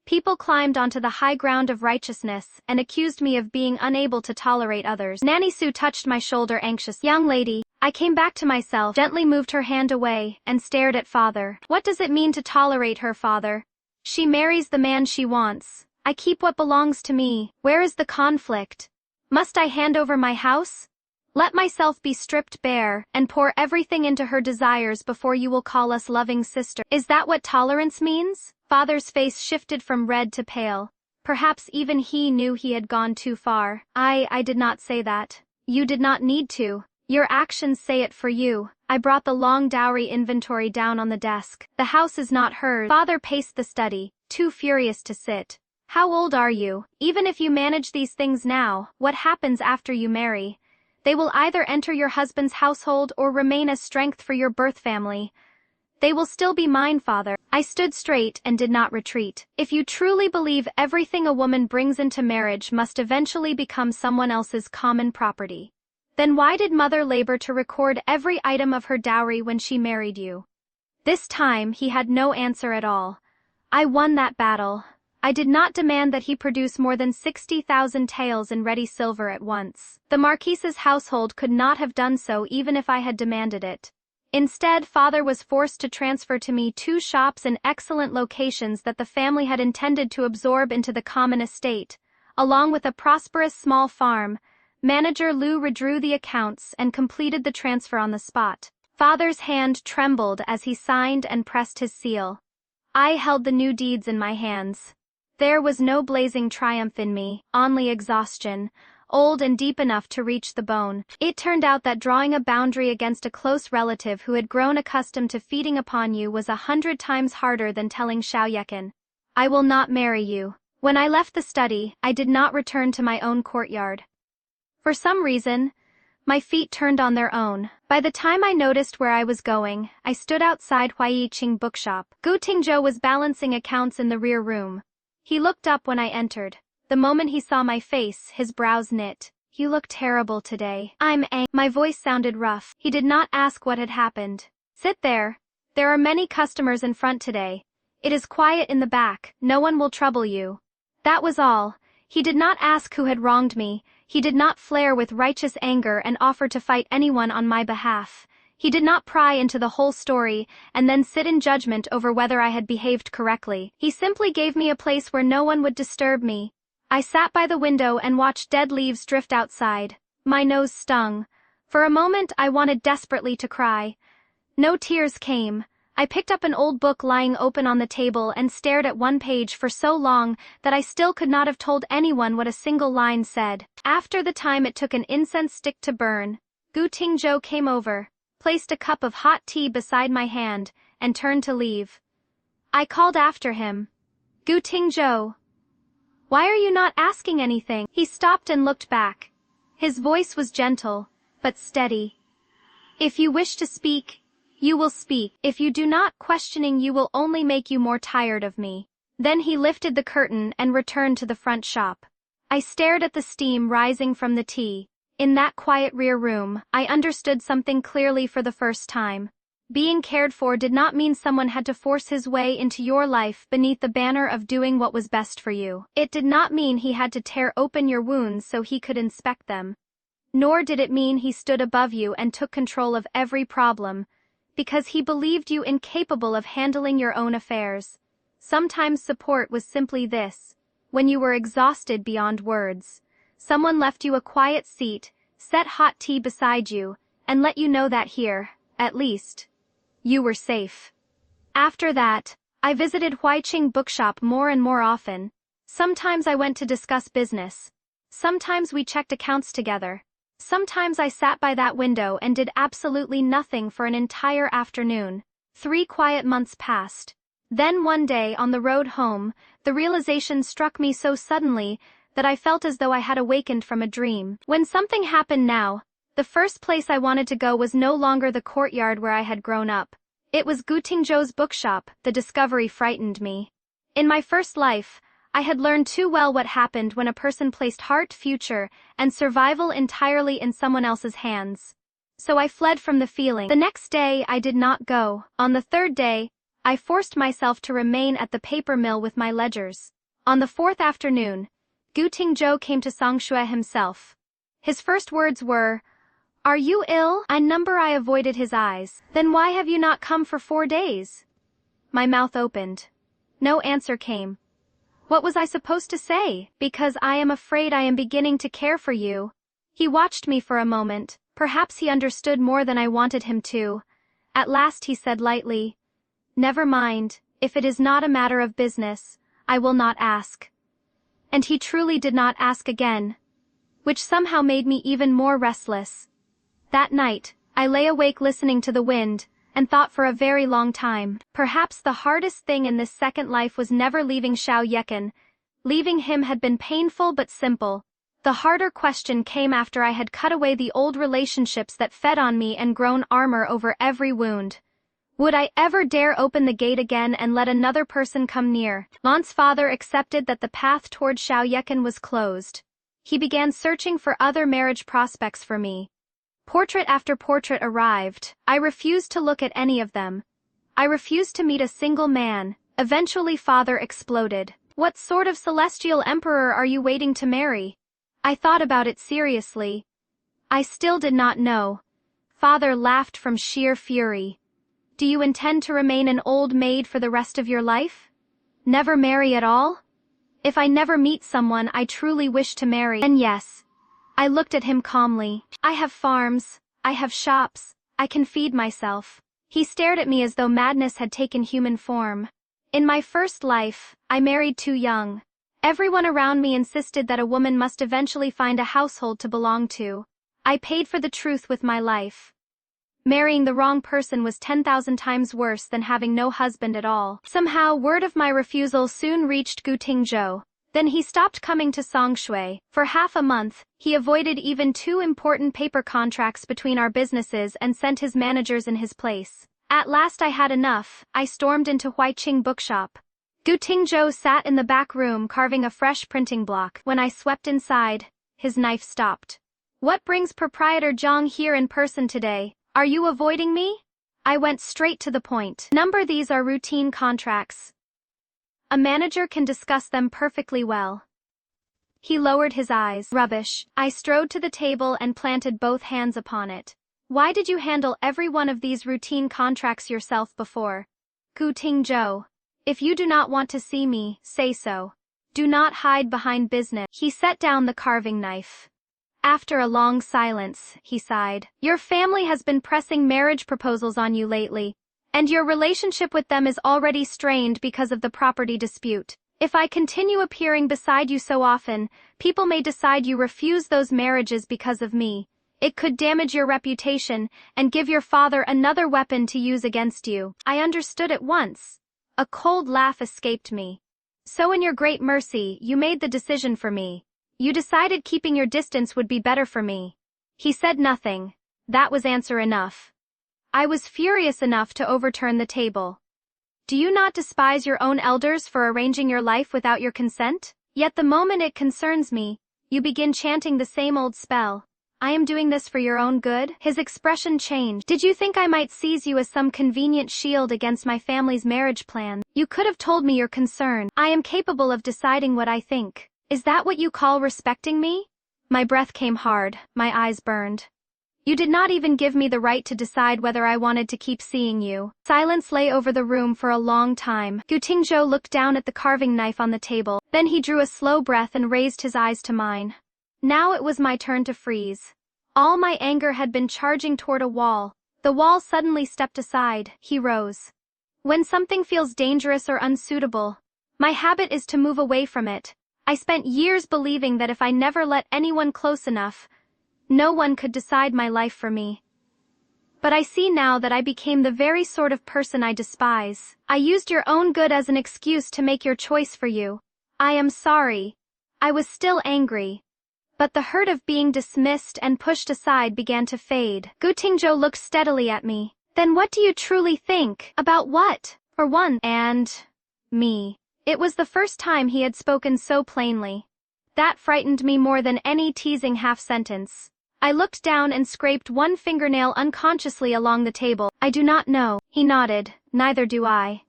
people climbed onto the high ground of righteousness and accused me of being unable to tolerate others. Nanny Sue touched my shoulder anxiously. Young lady, I came back to myself, gently moved her hand away, and stared at father. What does it mean to tolerate her, father? She marries the man she wants. I keep what belongs to me. Where is the conflict? Must I hand over my house? Let myself be stripped bare and pour everything into her desires before you will call us loving sister. Is that what tolerance means? Father's face shifted from red to pale. Perhaps even he knew he had gone too far. I did not say that. You did not need to. Your actions say it for you. I brought the long dowry inventory down on the desk. The house is not hers. Father paced the study, too furious to sit. How old are you? Even if you manage these things now, what happens after you marry? They will either enter your husband's household or remain as strength for your birth family. They will still be mine, father. I stood straight and did not retreat. If you truly believe everything a woman brings into marriage must eventually become someone else's common property, then why did mother labor to record every item of her dowry when she married you? This time he had no answer at all. I won that battle. I did not demand that he produce more than 60,000 taels in ready silver at once. The Marquise's household could not have done so even if I had demanded it. Instead, father was forced to transfer to me 2 shops in excellent locations that the family had intended to absorb into the common estate, along with a prosperous small farm. Manager Lou redrew the accounts and completed the transfer on the spot. Father's hand trembled as he signed and pressed his seal. I held the new deeds in my hands. There was no blazing triumph in me, only exhaustion, old and deep enough to reach the bone. It turned out that drawing a boundary against a close relative who had grown accustomed to feeding upon you was 100 times harder than telling Xiao Yekan, "I will not marry you." When I left the study, I did not return to my own courtyard. For some reason, my feet turned on their own. By the time I noticed where I was going, I stood outside Huaiqing bookshop. Gu Tingzhou was balancing accounts in the rear room. He looked up when I entered. The moment he saw my face, his brows knit. "You look terrible today." My voice sounded rough. He did not ask what had happened. "Sit there. There are many customers in front today. It is quiet in the back. No one will trouble you." That was all. He did not ask who had wronged me. He did not flare with righteous anger and offer to fight anyone on my behalf. He did not pry into the whole story and then sit in judgment over whether I had behaved correctly. He simply gave me a place where no one would disturb me. I sat by the window and watched dead leaves drift outside. My nose stung. For a moment I wanted desperately to cry. No tears came. I picked up an old book lying open on the table and stared at one page for so long that I still could not have told anyone what a single line said. After the time it took an incense stick to burn, Gu Tingzhou came over, placed a cup of hot tea beside my hand, and turned to leave. I called after him, "Gu Tingzhou, why are you not asking anything?" He stopped and looked back. His voice was gentle, but steady. "If you wish to speak, you will speak. If you do not, questioning you will only make you more tired of me." Then he lifted the curtain and returned to the front shop. I stared at the steam rising from the tea. In that quiet rear room, I understood something clearly for the first time. Being cared for did not mean someone had to force his way into your life beneath the banner of doing what was best for you. It did not mean he had to tear open your wounds so he could inspect them. Nor did it mean he stood above you and took control of every problem, because he believed you incapable of handling your own affairs. Sometimes support was simply this: when you were exhausted beyond words, someone left you a quiet seat, set hot tea beside you, and let you know that here, at least, you were safe. After that, I visited Huaiqing bookshop more and more often. Sometimes I went to discuss business. Sometimes we checked accounts together. Sometimes I sat by that window and did absolutely nothing for an entire afternoon. 3 quiet months passed. Then one day on the road home, the realization struck me so suddenly that I felt as though I had awakened from a dream. When something happened now, the first place I wanted to go was no longer the courtyard where I had grown up. It was Gu Tingzhou's bookshop. The discovery frightened me. In my first life, I had learned too well what happened when a person placed heart, future, and survival entirely in someone else's hands. So I fled from the feeling. The next day I did not go. On the 3rd day, I forced myself to remain at the paper mill with my ledgers. On the 4th afternoon, Gu Tingzhou came to Songshui himself. His first words were, "Are you ill?" I avoided his eyes. "Then why have you not come for 4 days?" My mouth opened. No answer came. What was I supposed to say? "Because I am afraid I am beginning to care for you." He watched me for a moment. Perhaps he understood more than I wanted him to. At last he said lightly, "Never mind, if it is not a matter of business, I will not ask." And he truly did not ask again, which somehow made me even more restless. That night, I lay awake listening to the wind, and thought for a very long time. Perhaps the hardest thing in this second life was never leaving Xiao Yekan. Leaving him had been painful but simple. The harder question came after I had cut away the old relationships that fed on me and grown armor over every wound. Would I ever dare open the gate again and let another person come near? Lan's father accepted that the path toward Xiao Yekan was closed. He began searching for other marriage prospects for me. Portrait after portrait arrived. I refused to look at any of them. I refused to meet a single man. Eventually father exploded. What sort of celestial emperor are you waiting to marry? I thought about it seriously. I still did not know. Father laughed from sheer fury. Do you intend to remain an old maid for the rest of your life? Never marry at all? If I never meet someone I truly wish to marry, then yes. I looked at him calmly. I have farms. I have shops. I can feed myself. He stared at me as though madness had taken human form. In my first life, I married too young. Everyone around me insisted that a woman must eventually find a household to belong to. I paid for the truth with my life. Marrying the wrong person was 10,000 times worse than having no husband at all. Somehow, word of my refusal soon reached Gu Tingzhou. Then he stopped coming to Songshui. For half a month, he avoided even 2 important paper contracts between our businesses and sent his managers in his place. At last I had enough. I stormed into Huiqing bookshop. Gu Tingzhou sat in the back room carving a fresh printing block. When I swept inside, his knife stopped. What brings proprietor Zhang here in person today? Are you avoiding me? I went straight to the point. These are routine contracts. A manager can discuss them perfectly well. He lowered his eyes. Rubbish. I strode to the table and planted both hands upon it. Why did you handle every one of these routine contracts yourself before? Gu Tingzhou. If you do not want to see me, say so. Do not hide behind business. He set down the carving knife. After a long silence, he sighed. Your family has been pressing marriage proposals on you lately, and your relationship with them is already strained because of the property dispute. If I continue appearing beside you so often, people may decide you refuse those marriages because of me. It could damage your reputation and give your father another weapon to use against you. I understood at once. A cold laugh escaped me. So in your great mercy, you made the decision for me. You decided keeping your distance would be better for me. He said nothing. That was answer enough. I was furious enough to overturn the table. Do you not despise your own elders for arranging your life without your consent? Yet the moment it concerns me, you begin chanting the same old spell. I am doing this for your own good? His expression changed. Did you think I might seize you as some convenient shield against my family's marriage plan? You could have told me your concern. I am capable of deciding what I think. Is that what you call respecting me? My breath came hard, my eyes burned. You did not even give me the right to decide whether I wanted to keep seeing you. Silence lay over the room for a long time. Gu Tingzhou looked down at the carving knife on the table. Then he drew a slow breath and raised his eyes to mine. Now it was my turn to freeze. All my anger had been charging toward a wall. The wall suddenly stepped aside. He rose. When something feels dangerous or unsuitable, my habit is to move away from it. I spent years believing that if I never let anyone close enough, no one could decide my life for me. But I see now that I became the very sort of person I despise. I used your own good as an excuse to make your choice for you. I am sorry. I was still angry. But the hurt of being dismissed and pushed aside began to fade. Gu Tingzhou looked steadily at me. Then what do you truly think? About what? For one, and me. It was the first time he had spoken so plainly. That frightened me more than any teasing half-sentence. I looked down and scraped one fingernail unconsciously along the table. I do not know. He nodded. Neither do I.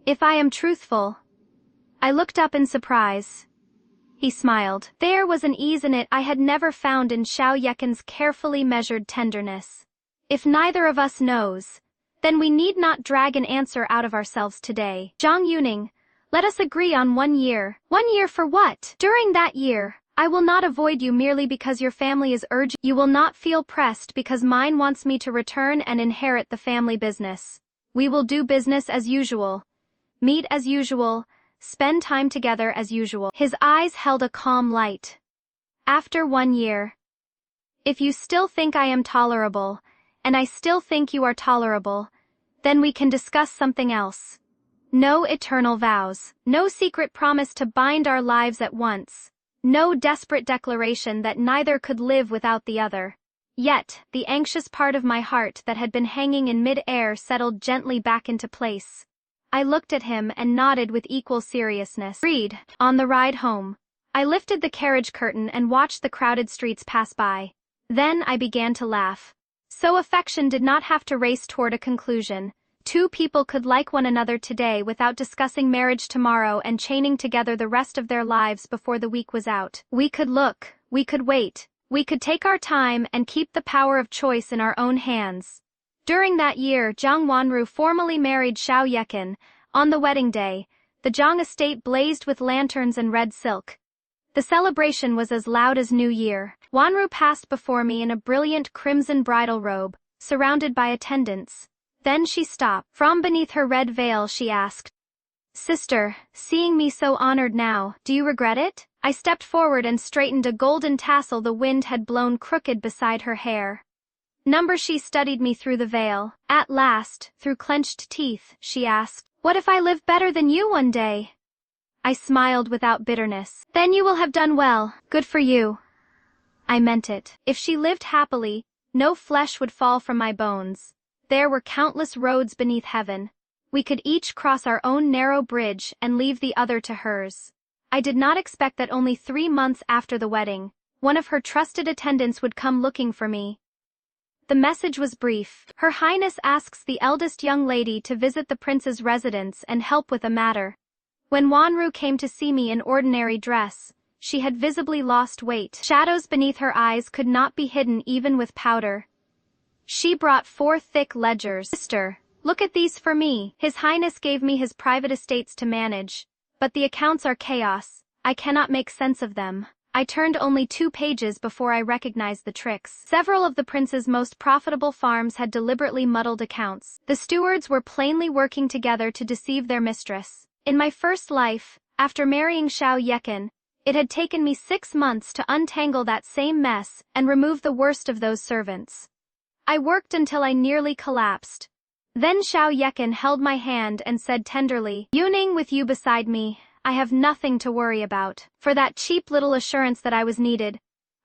If I am truthful. I looked up in surprise. He smiled. There was an ease in it I had never found in Xiao Yekan's carefully measured tenderness. If neither of us knows, then we need not drag an answer out of ourselves today. Zhang Yuning, let us agree on 1 year. 1 year for what? During that year, I will not avoid you merely because your family is urging. You will not feel pressed because mine wants me to return and inherit the family business. We will do business as usual. Meet as usual. Spend time together as usual. His eyes held a calm light. After 1 year. If you still think I am tolerable, and I still think you are tolerable, then we can discuss something else. No eternal vows, no secret promise to bind our lives at once, no desperate declaration that neither could live without the other. Yet, the anxious part of my heart that had been hanging in mid-air settled gently back into place. I looked at him and nodded with equal seriousness. Read. On the ride home, I lifted the carriage curtain and watched the crowded streets pass by. Then I began to laugh. So affection did not have to race toward a conclusion. Two people could like one another today without discussing marriage tomorrow and chaining together the rest of their lives before the week was out. We could look, we could wait, we could take our time and keep the power of choice in our own hands. During that year, Jiang Wanru formally married Xiao Yekin. On the wedding day, the Jiang estate blazed with lanterns and red silk. The celebration was as loud as New Year. Wanru passed before me in a brilliant crimson bridal robe, surrounded by attendants. Then she stopped. From beneath her red veil she asked, "Sister, seeing me so honored now, do you regret it?" I stepped forward and straightened a golden tassel the wind had blown crooked beside her hair. She studied me through the veil. At last, through clenched teeth, she asked, "What if I live better than you one day?" I smiled without bitterness. "Then you will have done well. Good for you." I meant it. If she lived happily, no flesh would fall from my bones. There were countless roads beneath heaven. We could each cross our own narrow bridge and leave the other to hers. I did not expect that only 3 months after the wedding, one of her trusted attendants would come looking for me. The message was brief. "Her Highness asks the eldest young lady to visit the prince's residence and help with a matter." When Wanru came to see me in ordinary dress, she had visibly lost weight. Shadows beneath her eyes could not be hidden even with powder. She brought 4 thick ledgers. "Sister, look at these for me." His Highness gave me his private estates to manage, but the accounts are chaos. I cannot make sense of them. I turned only 2 pages before I recognized the tricks. Several of the prince's most profitable farms had deliberately muddled accounts. The stewards were plainly working together to deceive their mistress. In my first life, after marrying Xiao Yekin, it had taken me 6 months to untangle that same mess and remove the worst of those servants. I worked until I nearly collapsed. Then Xiao Yekin held my hand and said tenderly, "Yuning, with you beside me, I have nothing to worry about." For that cheap little assurance that I was needed,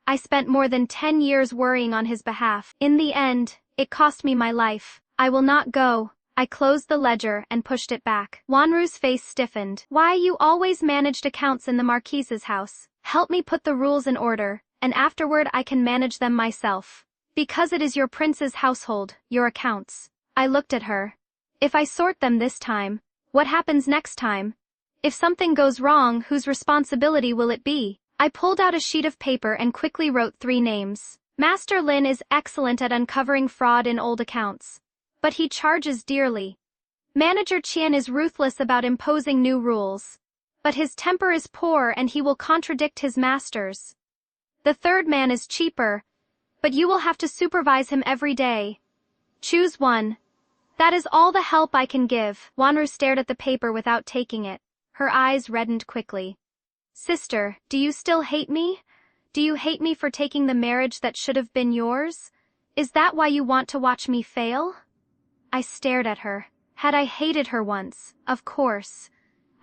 I spent more than 10 years worrying on his behalf. In the end, it cost me my life. "I will not go." I closed the ledger and pushed it back. Wanru's face stiffened. "Why, you always managed accounts in the Marquise's house. Help me put the rules in order, and afterward I can manage them myself. Because it is your prince's household, your accounts." I looked at her. "If I sort them this time, what happens next time? If something goes wrong, whose responsibility will it be?" I pulled out a sheet of paper and quickly wrote 3 names. "Master Lin is excellent at uncovering fraud in old accounts, but he charges dearly. Manager Qian is ruthless about imposing new rules, but his temper is poor and he will contradict his masters. The third man is cheaper, but you will have to supervise him every day. Choose one. That is all the help I can give." Wanru stared at the paper without taking it. Her eyes reddened quickly. "Sister, do you still hate me? Do you hate me for taking the marriage that should have been yours? Is that why you want to watch me fail?" I stared at her. Had I hated her once? Of course.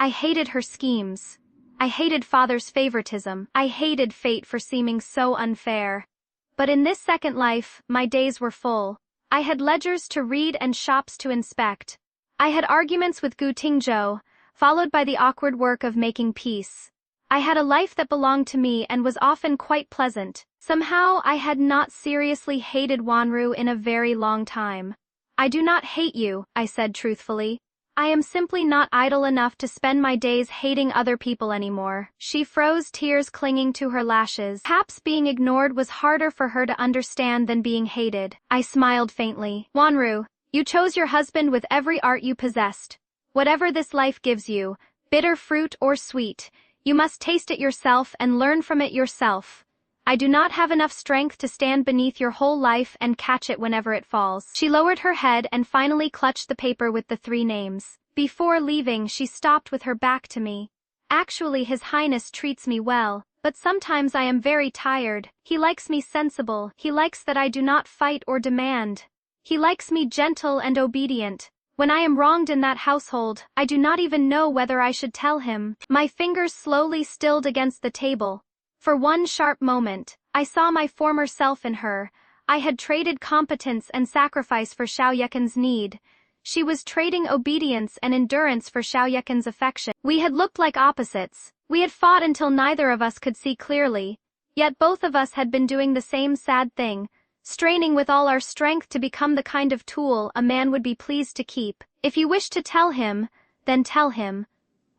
I hated her schemes. I hated father's favoritism. I hated fate for seeming so unfair. But in this second life, my days were full. I had ledgers to read and shops to inspect. I had arguments with Gu Tingzhou, followed by the awkward work of making peace. I had a life that belonged to me and was often quite pleasant. Somehow I had not seriously hated Wanru in a very long time. "I do not hate you," I said truthfully. "I am simply not idle enough to spend my days hating other people anymore." She froze, tears clinging to her lashes. Perhaps being ignored was harder for her to understand than being hated. I smiled faintly. "Wanru, you chose your husband with every art you possessed. Whatever this life gives you, bitter fruit or sweet, you must taste it yourself and learn from it yourself. I do not have enough strength to stand beneath your whole life and catch it whenever it falls." She lowered her head and finally clutched the paper with the 3 names. Before leaving, she stopped with her back to me. "Actually, His Highness treats me well, but sometimes I am very tired. He likes me sensible. He likes that I do not fight or demand. He likes me gentle and obedient. When I am wronged in that household, I do not even know whether I should tell him." My fingers slowly stilled against the table. For one sharp moment, I saw my former self in her. I had traded competence and sacrifice for Xiao Yekin's need. She was trading obedience and endurance for Xiao Yekin's affection. We had looked like opposites. We had fought until neither of us could see clearly. Yet both of us had been doing the same sad thing, straining with all our strength to become the kind of tool a man would be pleased to keep. If you wish to tell him, then tell him.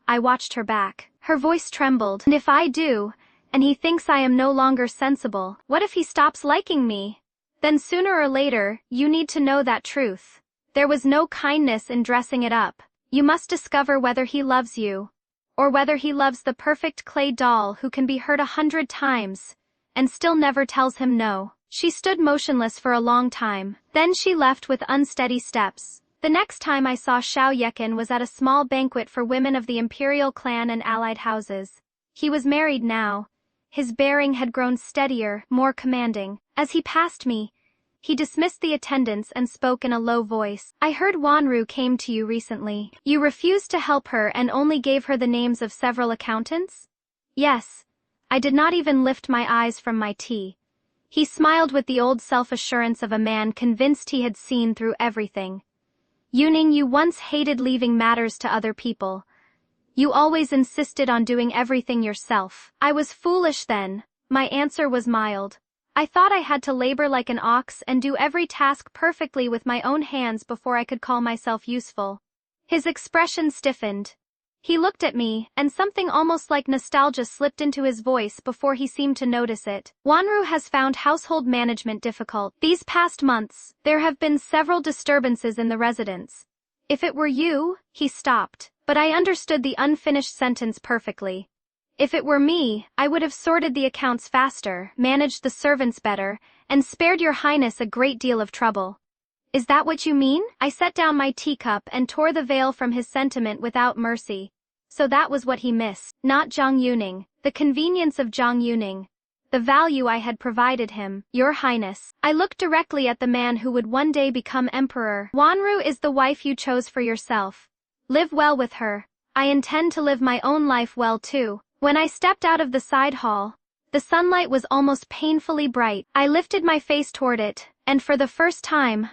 I watched her back. Her voice trembled. And if I do, and he thinks I am no longer sensible, what if he stops liking me? Then sooner or later, you need to know that truth. There was no kindness in dressing it up. You must discover whether he loves you, or whether he loves the perfect clay doll who can be hurt 100 times, and still never tells him no. She stood motionless for a long time. Then she left with unsteady steps. The next time I saw Xiao Yekin was at a small banquet for women of the imperial clan and allied houses. He was married now. His bearing had grown steadier, more commanding. As he passed me, he dismissed the attendants and spoke in a low voice. I heard Wanru came to you recently. You refused to help her and only gave her the names of several accountants? Yes. I did not even lift my eyes from my tea. He smiled with the old self-assurance of a man convinced he had seen through everything. Yuning, you once hated leaving matters to other people. You always insisted on doing everything yourself. I was foolish then. My answer was mild. I thought I had to labor like an ox and do every task perfectly with my own hands before I could call myself useful. His expression stiffened. He looked at me, and something almost like nostalgia slipped into his voice before he seemed to notice it. Wanru has found household management difficult. These past months, there have been several disturbances in the residence. If it were you, he stopped, but I understood the unfinished sentence perfectly. If it were me, I would have sorted the accounts faster, managed the servants better, and spared your highness a great deal of trouble. Is that what you mean? I set down my teacup and tore the veil from his sentiment without mercy. So that was what he missed. Not Zhang Yuning, the convenience of Zhang Yuning, the value I had provided him. Your highness. I looked directly at the man who would one day become emperor. Wanru is the wife you chose for yourself. Live well with her. I intend to live my own life well too. When I stepped out of the side hall, the sunlight was almost painfully bright. I lifted my face toward it, and for the first time,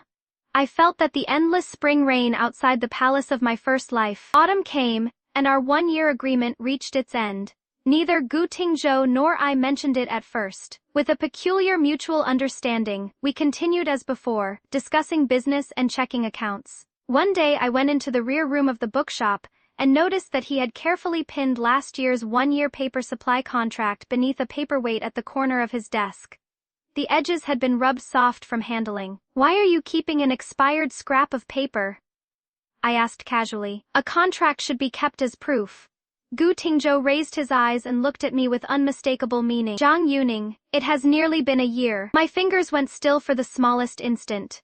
I felt that the endless spring rain outside the palace of my first life. Autumn came, and our one-year agreement reached its end. Neither Gu Tingzhou nor I mentioned it at first. With a peculiar mutual understanding, we continued as before, discussing business and checking accounts. One day I went into the rear room of the bookshop, and noticed that he had carefully pinned last year's one-year paper supply contract beneath a paperweight at the corner of his desk. The edges had been rubbed soft from handling. Why are you keeping an expired scrap of paper? I asked casually. A contract should be kept as proof. Gu Tingzhou raised his eyes and looked at me with unmistakable meaning. Zhang Yuning, it has nearly been a year. My fingers went still for the smallest instant.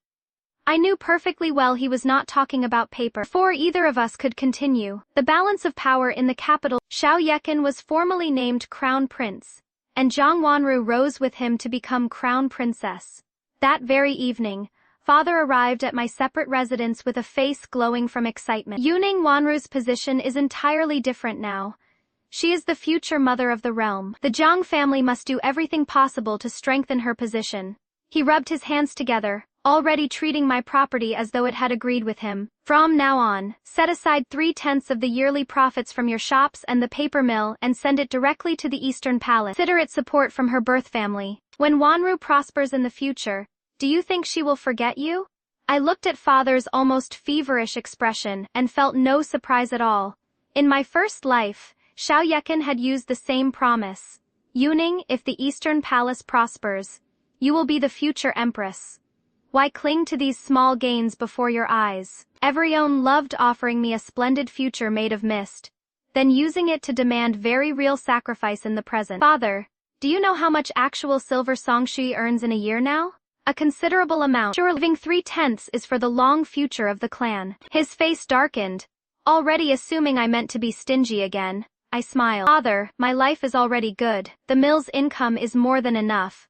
I knew perfectly well he was not talking about paper. Before either of us could continue, the balance of power in the capital, Xiao Yekin was formally named Crown Prince, and Zhang Wanru rose with him to become Crown Princess. That very evening, father arrived at my separate residence with a face glowing from excitement. Yuning Wanru's position is entirely different now. She is the future mother of the realm. The Zhang family must do everything possible to strengthen her position. He rubbed his hands together, already treating my property as though it had agreed with him. From now on, set aside 3/10 of the yearly profits from your shops and the paper mill and send it directly to the Eastern Palace. Consider it support from her birth family. When Wanru prospers in the future, do you think she will forget you? I looked at father's almost feverish expression and felt no surprise at all. In my first life, Xiao Yekin had used the same promise. Yuning, if the Eastern Palace prospers, you will be the future empress. Why cling to these small gains before your eyes? Everyone loved offering me a splendid future made of mist, then using it to demand very real sacrifice in the present. Father, do you know how much actual silver Songshui earns in a year now? A considerable amount. Sure, living 3/10 is for the long future of the clan. His face darkened, already assuming I meant to be stingy again. I smiled. Father, my life is already good. The mill's income is more than enough.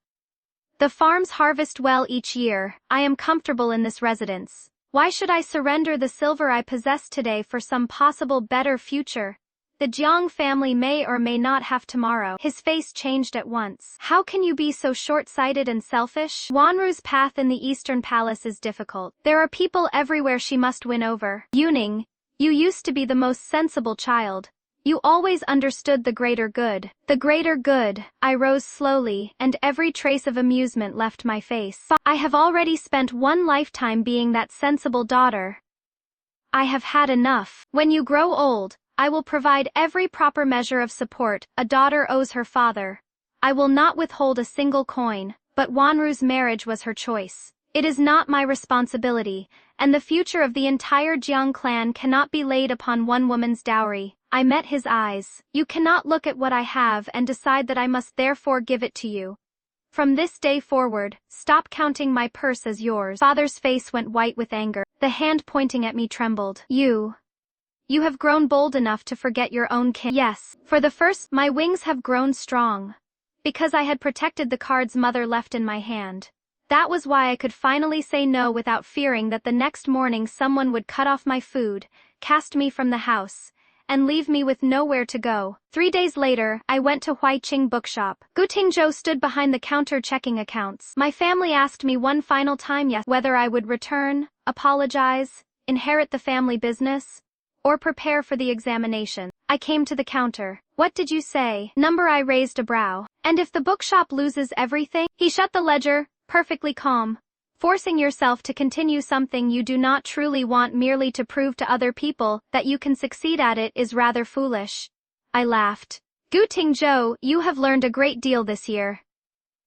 The farms harvest well each year. I am comfortable in this residence. Why should I surrender the silver I possess today for some possible better future? The Jiang family may or may not have tomorrow. His face changed at once. How can you be so short-sighted and selfish? Wanru's path in the Eastern Palace is difficult. There are people everywhere she must win over. Yuning, you used to be the most sensible child. You always understood the greater good. The greater good. I rose slowly, and every trace of amusement left my face. I have already spent one lifetime being that sensible daughter. I have had enough. When you grow old, I will provide every proper measure of support a daughter owes her father. I will not withhold a single coin, but Wanru's marriage was her choice. It is not my responsibility, and the future of the entire Jiang clan cannot be laid upon one woman's dowry. I met his eyes. You cannot look at what I have and decide that I must therefore give it to you. From this day forward, stop counting my purse as yours. Father's face went white with anger. The hand pointing at me trembled. You have grown bold enough to forget your own kin. Yes, for the first, my wings have grown strong. Because I had protected the cards mother left in my hand. That was why I could finally say no without fearing that the next morning someone would cut off my food, cast me from the house, and leave me with nowhere to go. 3 days later, I went to Huiqing bookshop. Gu Tingzhou stood behind the counter checking accounts. My family asked me one final time whether I would return, apologize, inherit the family business, or prepare for the examination. I came to the counter. What did you say? I raised a brow. And if the bookshop loses everything? He shut the ledger, perfectly calm. Forcing yourself to continue something you do not truly want merely to prove to other people that you can succeed at it is rather foolish. I laughed. Gu Tingzhou, you have learned a great deal this year.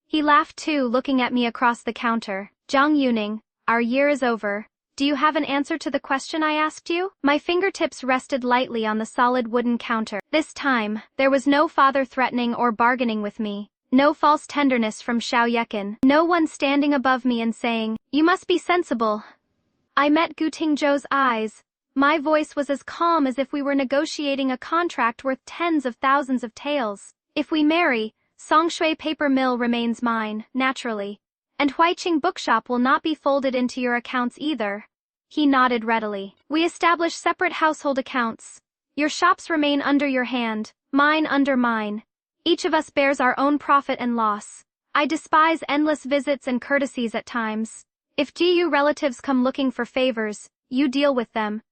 He laughed too, looking at me across the counter. Zhang Yuning, our year is over. Do you have an answer to the question I asked you? My fingertips rested lightly on the solid wooden counter. This time, there was no father threatening or bargaining with me. No false tenderness from Xiao Yekin. No one standing above me and saying, you must be sensible. I met Gu Tingzhou's eyes. My voice was as calm as if we were negotiating a contract worth tens of thousands of taels. If we marry, Songshui paper mill remains mine, naturally. And Huiqing bookshop will not be folded into your accounts either. He nodded readily. We establish separate household accounts. Your shops remain under your hand, mine under mine. Each of us bears our own profit and loss. I despise endless visits and courtesies at times. If GU relatives come looking for favors, you deal with them.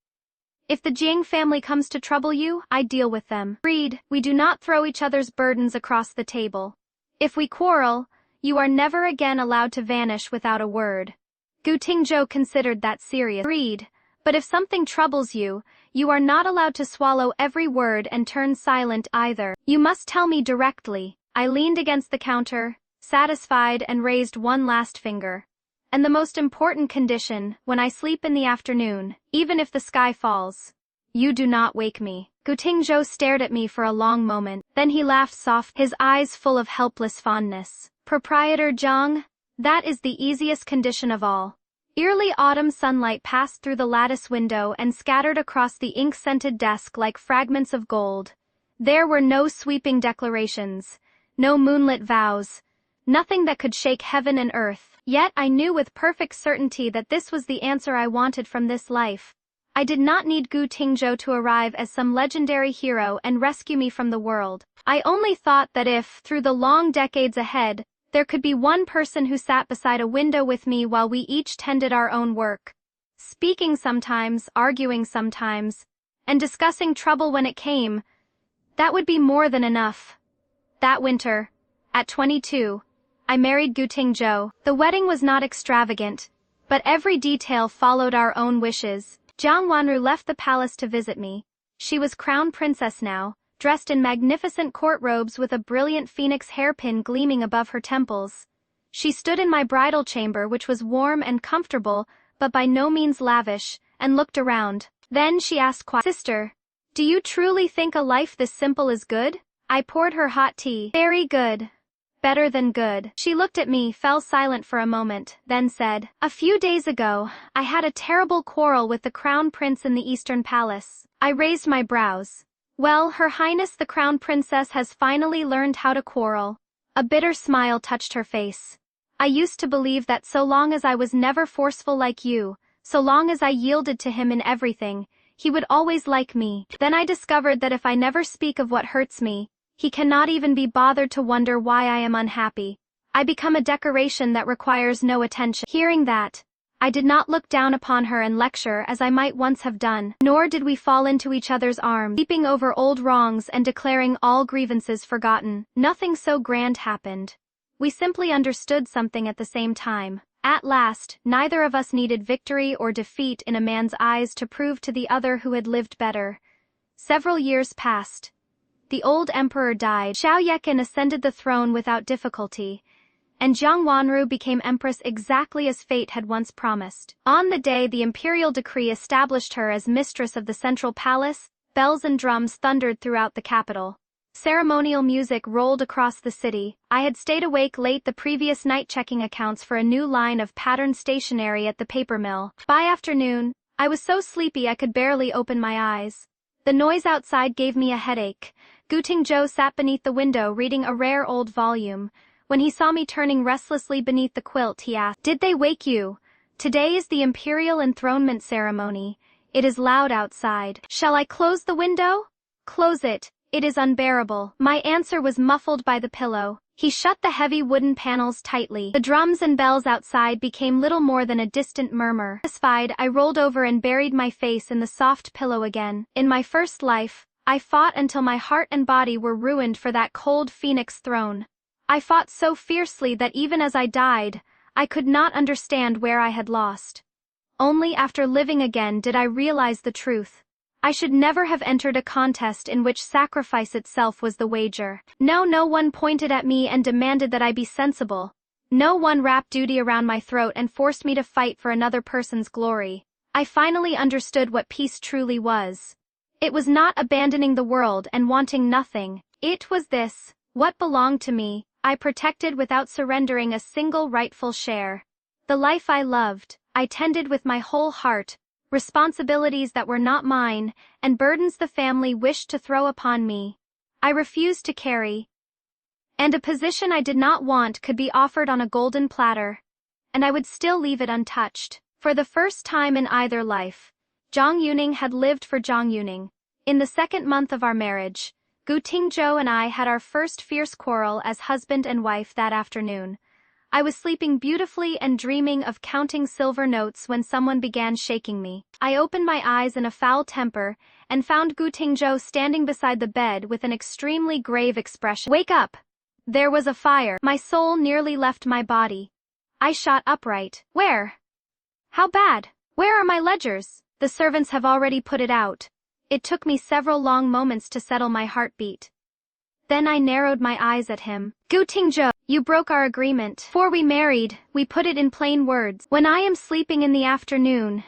If the Jing family comes to trouble you, I deal with them. Read, we do not throw each other's burdens across the table. If we quarrel, you are never again allowed to vanish without a word. Gu Tingzhou considered that serious. Read, but if something troubles you, you are not allowed to swallow every word and turn silent either. You must tell me directly. I leaned against the counter, satisfied, and raised one last finger. And the most important condition, when I sleep in the afternoon, even if the sky falls, you do not wake me. Gu Tingzhou stared at me for a long moment, then he laughed soft, his eyes full of helpless fondness. Proprietor Zhang, that is the easiest condition of all. Early autumn sunlight passed through the lattice window and scattered across the ink-scented desk like fragments of gold. There were no sweeping declarations, no moonlit vows, nothing that could shake heaven and earth. Yet I knew with perfect certainty that this was the answer I wanted from this life. I did not need Gu Tingzhou to arrive as some legendary hero and rescue me from the world. I only thought that if, through the long decades ahead, there could be one person who sat beside a window with me while we each tended our own work, speaking sometimes, arguing sometimes, and discussing trouble when it came, that would be more than enough. That winter, at 22, I married Gu Tingzhou. The wedding was not extravagant, but every detail followed our own wishes. Jiang Wanru left the palace to visit me. She was crown princess now, dressed in magnificent court robes with a brilliant phoenix hairpin gleaming above her temples. She stood in my bridal chamber, which was warm and comfortable, but by no means lavish, and looked around. Then she asked quietly, Sister, do you truly think a life this simple is good? I poured her hot tea. Very good. Better than good. She looked at me, fell silent for a moment, then said, A few days ago, I had a terrible quarrel with the crown prince in the Eastern Palace. I raised my brows. Well, Her Highness the Crown Princess has finally learned how to quarrel. A bitter smile touched her face. I used to believe that so long as I was never forceful like you, so long as I yielded to him in everything, he would always like me. Then I discovered that if I never speak of what hurts me, he cannot even be bothered to wonder why I am unhappy. I become a decoration that requires no attention. Hearing that, I did not look down upon her and lecture as I might once have done, nor did we fall into each other's arms, weeping over old wrongs and declaring all grievances forgotten. Nothing so grand happened. We simply understood something at the same time. At last, neither of us needed victory or defeat in a man's eyes to prove to the other who had lived better. Several years passed. The old emperor died, Xiao Yeqin ascended the throne without difficulty, and Jiang Wanru became empress exactly as fate had once promised. On the day the imperial decree established her as mistress of the central palace, bells and drums thundered throughout the capital. Ceremonial music rolled across the city. I had stayed awake late the previous night checking accounts for a new line of patterned stationery at the paper mill. By afternoon, I was so sleepy I could barely open my eyes. The noise outside gave me a headache. Gutingzhou sat beneath the window reading a rare old volume. When he saw me turning restlessly beneath the quilt, he asked, "Did they wake you? Today is the imperial enthronement ceremony. It is loud outside. Shall I close the window?" "Close it. It is unbearable." My answer was muffled by the pillow. He shut the heavy wooden panels tightly. The drums and bells outside became little more than a distant murmur. Satisfied, I rolled over and buried my face in the soft pillow again. In my first life, I fought until my heart and body were ruined for that cold phoenix throne. I fought so fiercely that even as I died, I could not understand where I had lost. Only after living again did I realize the truth. I should never have entered a contest in which sacrifice itself was the wager. No one pointed at me and demanded that I be sensible. No one wrapped duty around my throat and forced me to fight for another person's glory. I finally understood what peace truly was. It was not abandoning the world and wanting nothing. It was this: what belonged to me, I protected without surrendering a single rightful share. The life I loved, I tended with my whole heart. Responsibilities that were not mine, and burdens the family wished to throw upon me, I refused to carry. And a position I did not want could be offered on a golden platter, and I would still leave it untouched. For the first time in either life, Zhang Yuning had lived for Zhang Yuning. In the second month of our marriage, Gu Tingzhou and I had our first fierce quarrel as husband and wife that afternoon. I was sleeping beautifully and dreaming of counting silver notes when someone began shaking me. I opened my eyes in a foul temper and found Gu Tingzhou standing beside the bed with an extremely grave expression. "Wake up! There was a fire." My soul nearly left my body. I shot upright. "Where? How bad? Where are my ledgers?" "The servants have already put it out." It took me several long moments to settle my heartbeat. Then I narrowed my eyes at him. "Gu Tingzhou, you broke our agreement. Before we married, we put it in plain words. When I am sleeping in the afternoon,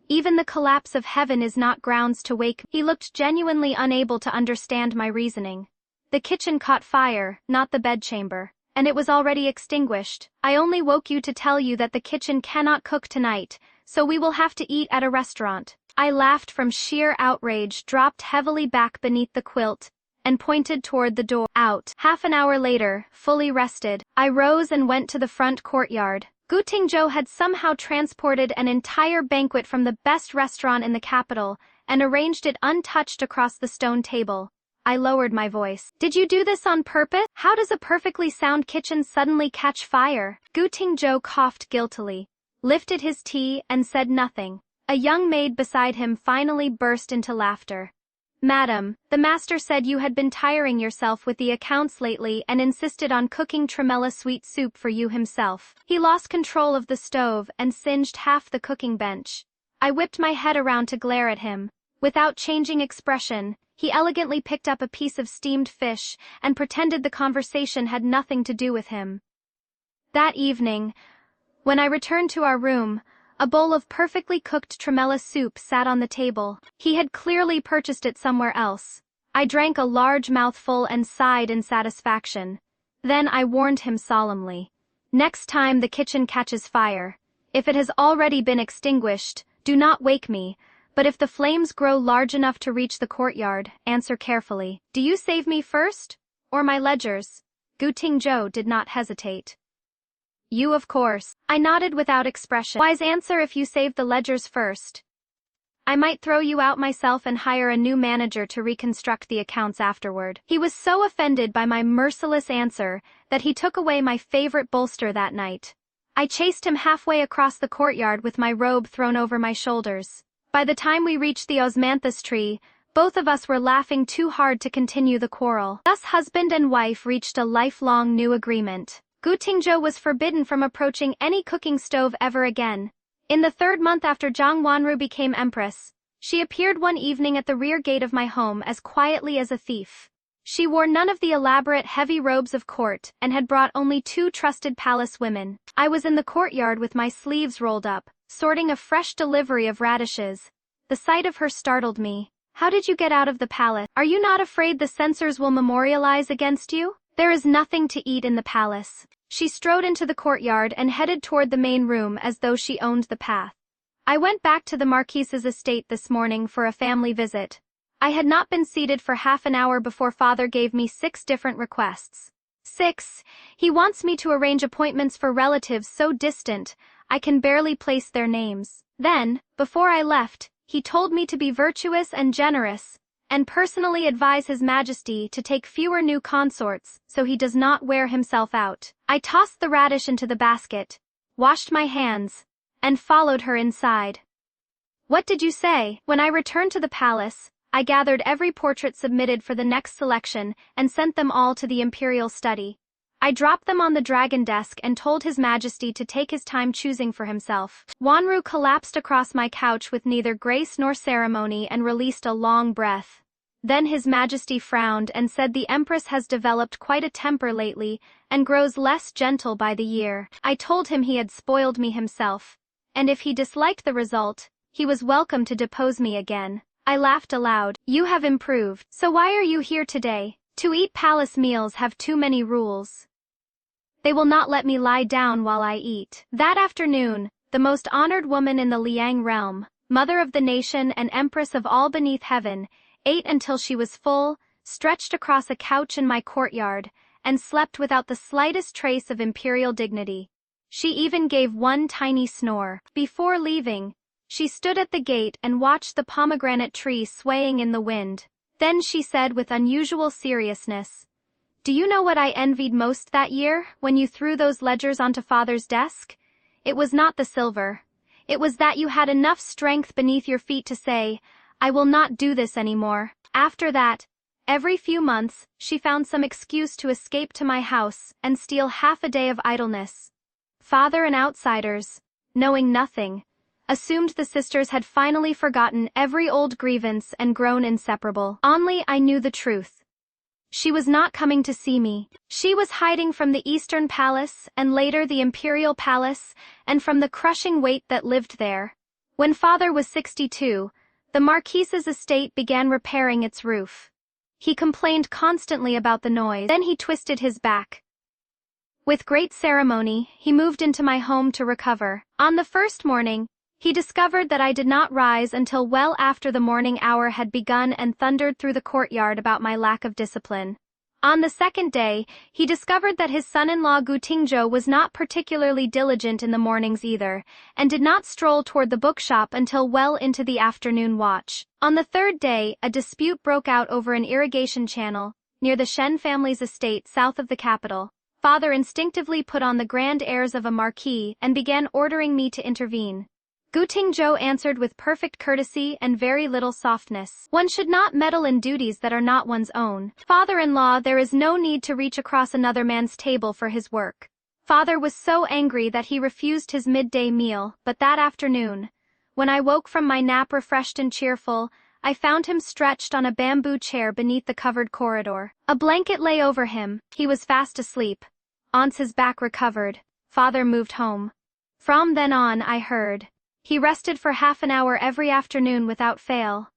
even the collapse of heaven is not grounds to wake me." He looked genuinely unable to understand my reasoning. "The kitchen caught fire, not the bedchamber, and it was already extinguished. I only woke you to tell you that the kitchen cannot cook tonight, so we will have to eat at a restaurant." I laughed from sheer outrage, dropped heavily back beneath the quilt, and pointed toward the door. Out. Half an hour later, fully rested, I rose and went to the front courtyard. Gu Tingzhou had somehow transported an entire banquet from the best restaurant in the capital and arranged it untouched across the stone table. I lowered my voice. "Did you do this on purpose? How does a perfectly sound kitchen suddenly catch fire?" Gu Tingzhou coughed guiltily, lifted his tea, and said nothing. A young maid beside him finally burst into laughter. "Madam, the master said you had been tiring yourself with the accounts lately and insisted on cooking tremella sweet soup for you himself." He lost control of the stove and singed half the cooking bench. I whipped my head around to glare at him. Without changing expression, he elegantly picked up a piece of steamed fish and pretended the conversation had nothing to do with him. That evening, when I returned to our room, a bowl of perfectly cooked tremella soup sat on the table. He had clearly purchased it somewhere else. I drank a large mouthful and sighed in satisfaction. Then I warned him solemnly. "Next time the kitchen catches fire, if it has already been extinguished, do not wake me, but if the flames grow large enough to reach the courtyard, answer carefully. Do you save me first, or my ledgers?" Gu Tingzhou did not hesitate. "You, of course." I nodded without expression. "Wise answer if you save the ledgers first. I might throw you out myself and hire a new manager to reconstruct the accounts afterward." He was so offended by my merciless answer that he took away my favorite bolster that night. I chased him halfway across the courtyard with my robe thrown over my shoulders. By the time we reached the osmanthus tree, both of us were laughing too hard to continue the quarrel. Thus husband and wife reached a lifelong new agreement. Gu Tingzhou was forbidden from approaching any cooking stove ever again. In the 3rd month after Zhang Wanru became empress, she appeared one evening at the rear gate of my home as quietly as a thief. She wore none of the elaborate heavy robes of court and had brought only 2 trusted palace women. I was in the courtyard with my sleeves rolled up, sorting a fresh delivery of radishes. The sight of her startled me. How did you get out of the palace? Are you not afraid the censors will memorialize against you? There is nothing to eat in the palace. She strode into the courtyard and headed toward the main room as though she owned the path. I went back to the Marquise's estate this morning for a family visit. I had not been seated for half an hour before father gave me 6 different requests. 6. He wants me to arrange appointments for relatives so distant, I can barely place their names. Then, before I left, he told me to be virtuous and generous, and personally advise His Majesty to take fewer new consorts so he does not wear himself out. I tossed the radish into the basket, washed my hands, and followed her inside. What did you say? When I returned to the palace, I gathered every portrait submitted for the next selection and sent them all to the imperial study. I dropped them on the dragon desk and told His Majesty to take his time choosing for himself. Wanru collapsed across my couch with neither grace nor ceremony and released a long breath. Then His Majesty frowned and said the Empress has developed quite a temper lately and grows less gentle by the year. I told him he had spoiled me himself, and if he disliked the result, he was welcome to depose me again. I laughed aloud. You have improved. So why are you here today? To eat palace meals have too many rules. They will not let me lie down while I eat. That afternoon, the most honored woman in the Liang realm, mother of the nation and empress of all beneath heaven, ate until she was full, stretched across a couch in my courtyard, and slept without the slightest trace of imperial dignity. She even gave one tiny snore. Before leaving, she stood at the gate and watched the pomegranate tree swaying in the wind. Then she said with unusual seriousness, "Do you know what I envied most that year, when you threw those ledgers onto father's desk? It was not the silver. It was that you had enough strength beneath your feet to say, 'I will not do this anymore.'" After that, every few months, she found some excuse to escape to my house and steal half a day of idleness. Father and outsiders, knowing nothing, assumed the sisters had finally forgotten every old grievance and grown inseparable. Only I knew the truth. She was not coming to see me. She was hiding from the Eastern Palace and later the Imperial Palace and from the crushing weight that lived there. When father was 62, the Marquise's estate began repairing its roof. He complained constantly about the noise. Then he twisted his back. With great ceremony, he moved into my home to recover. On the first morning, he discovered that I did not rise until well after the morning hour had begun and thundered through the courtyard about my lack of discipline. On the second day, he discovered that his son-in-law Gu Tingzhou was not particularly diligent in the mornings either, and did not stroll toward the bookshop until well into the afternoon watch. On the 3rd day, a dispute broke out over an irrigation channel, near the Shen family's estate south of the capital. Father instinctively put on the grand airs of a marquis and began ordering me to intervene. Gu Tingzhou answered with perfect courtesy and very little softness. One should not meddle in duties that are not one's own. Father-in-law, there is no need to reach across another man's table for his work. Father was so angry that he refused his midday meal, but that afternoon, when I woke from my nap refreshed and cheerful, I found him stretched on a bamboo chair beneath the covered corridor. A blanket lay over him. He was fast asleep. Once his back recovered, father moved home. From then on, I heard. He rested for half an hour every afternoon without fail.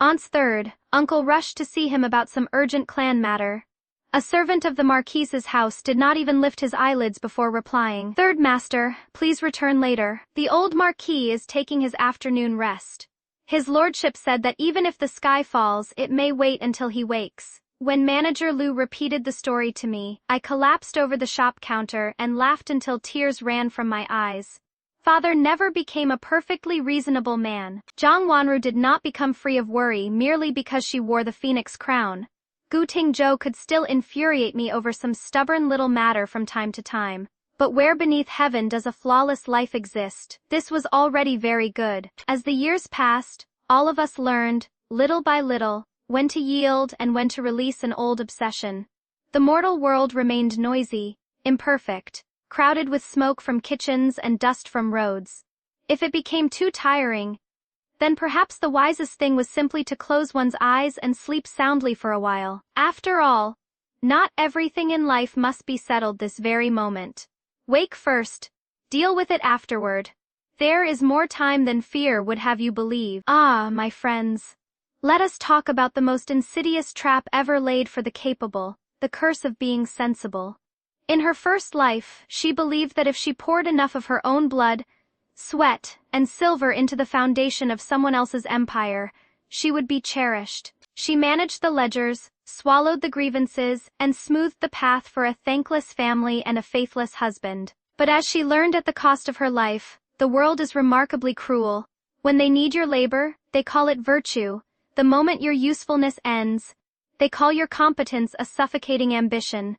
Aunt's 3rd, uncle rushed to see him about some urgent clan matter. A servant of the Marquise's house did not even lift his eyelids before replying. 3rd master, please return later. The old Marquis is taking his afternoon rest. His lordship said that even if the sky falls, it may wait until he wakes. When manager Lu repeated the story to me, I collapsed over the shop counter and laughed until tears ran from my eyes. Father never became a perfectly reasonable man. Zhang Wanru did not become free of worry merely because she wore the phoenix crown. Gu Tingzhou could still infuriate me over some stubborn little matter from time to time. But where beneath heaven does a flawless life exist? This was already very good. As the years passed, all of us learned, little by little, when to yield and when to release an old obsession. The mortal world remained noisy, imperfect, crowded with smoke from kitchens and dust from roads. If it became too tiring, then perhaps the wisest thing was simply to close one's eyes and sleep soundly for a while. After all, not everything in life must be settled this very moment. Wake first, deal with it afterward. There is more time than fear would have you believe. Ah, my friends. Let us talk about the most insidious trap ever laid for the capable, the curse of being sensible. In her first life, she believed that if she poured enough of her own blood, sweat, and silver into the foundation of someone else's empire, she would be cherished. She managed the ledgers, swallowed the grievances, and smoothed the path for a thankless family and a faithless husband. But as she learned at the cost of her life, the world is remarkably cruel. When they need your labor, they call it virtue. The moment your usefulness ends, they call your competence a suffocating ambition.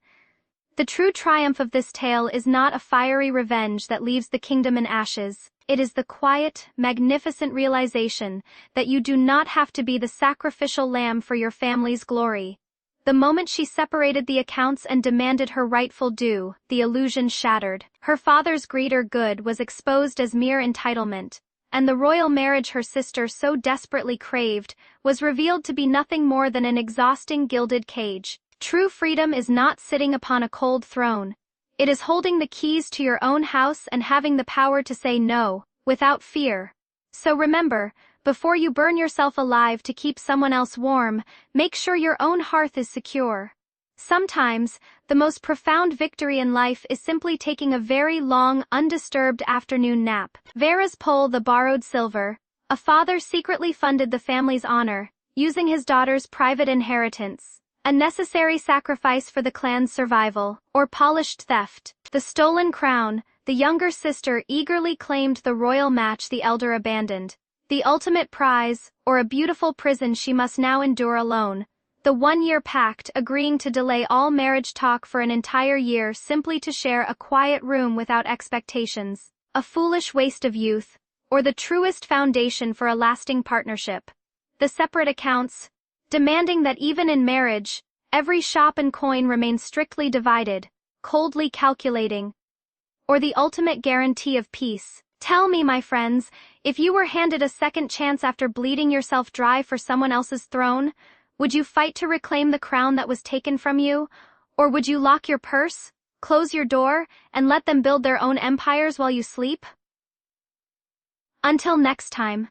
The true triumph of this tale is not a fiery revenge that leaves the kingdom in ashes. It is the quiet, magnificent realization that you do not have to be the sacrificial lamb for your family's glory. The moment she separated the accounts and demanded her rightful due, the illusion shattered. Her father's greed or good was exposed as mere entitlement, and the royal marriage her sister so desperately craved was revealed to be nothing more than an exhausting gilded cage. True freedom is not sitting upon a cold throne. It is holding the keys to your own house and having the power to say no, without fear. So remember, before you burn yourself alive to keep someone else warm, make sure your own hearth is secure. Sometimes, the most profound victory in life is simply taking a very long, undisturbed afternoon nap. Vera's pole the borrowed silver. A father secretly funded the family's honor, using his daughter's private inheritance. A necessary sacrifice for the clan's survival, or polished theft. The stolen crown. The younger sister eagerly claimed the royal match the elder abandoned. The ultimate prize, or a beautiful prison she must now endure alone. The 1-year pact, agreeing to delay all marriage talk for an entire year simply to share a quiet room without expectations. A foolish waste of youth, or the truest foundation for a lasting partnership. The separate accounts, demanding that even in marriage, every shop and coin remain strictly divided, coldly calculating. Or the ultimate guarantee of peace. Tell me, my friends, if you were handed a second chance after bleeding yourself dry for someone else's throne, would you fight to reclaim the crown that was taken from you? Or would you lock your purse, close your door, and let them build their own empires while you sleep? Until next time.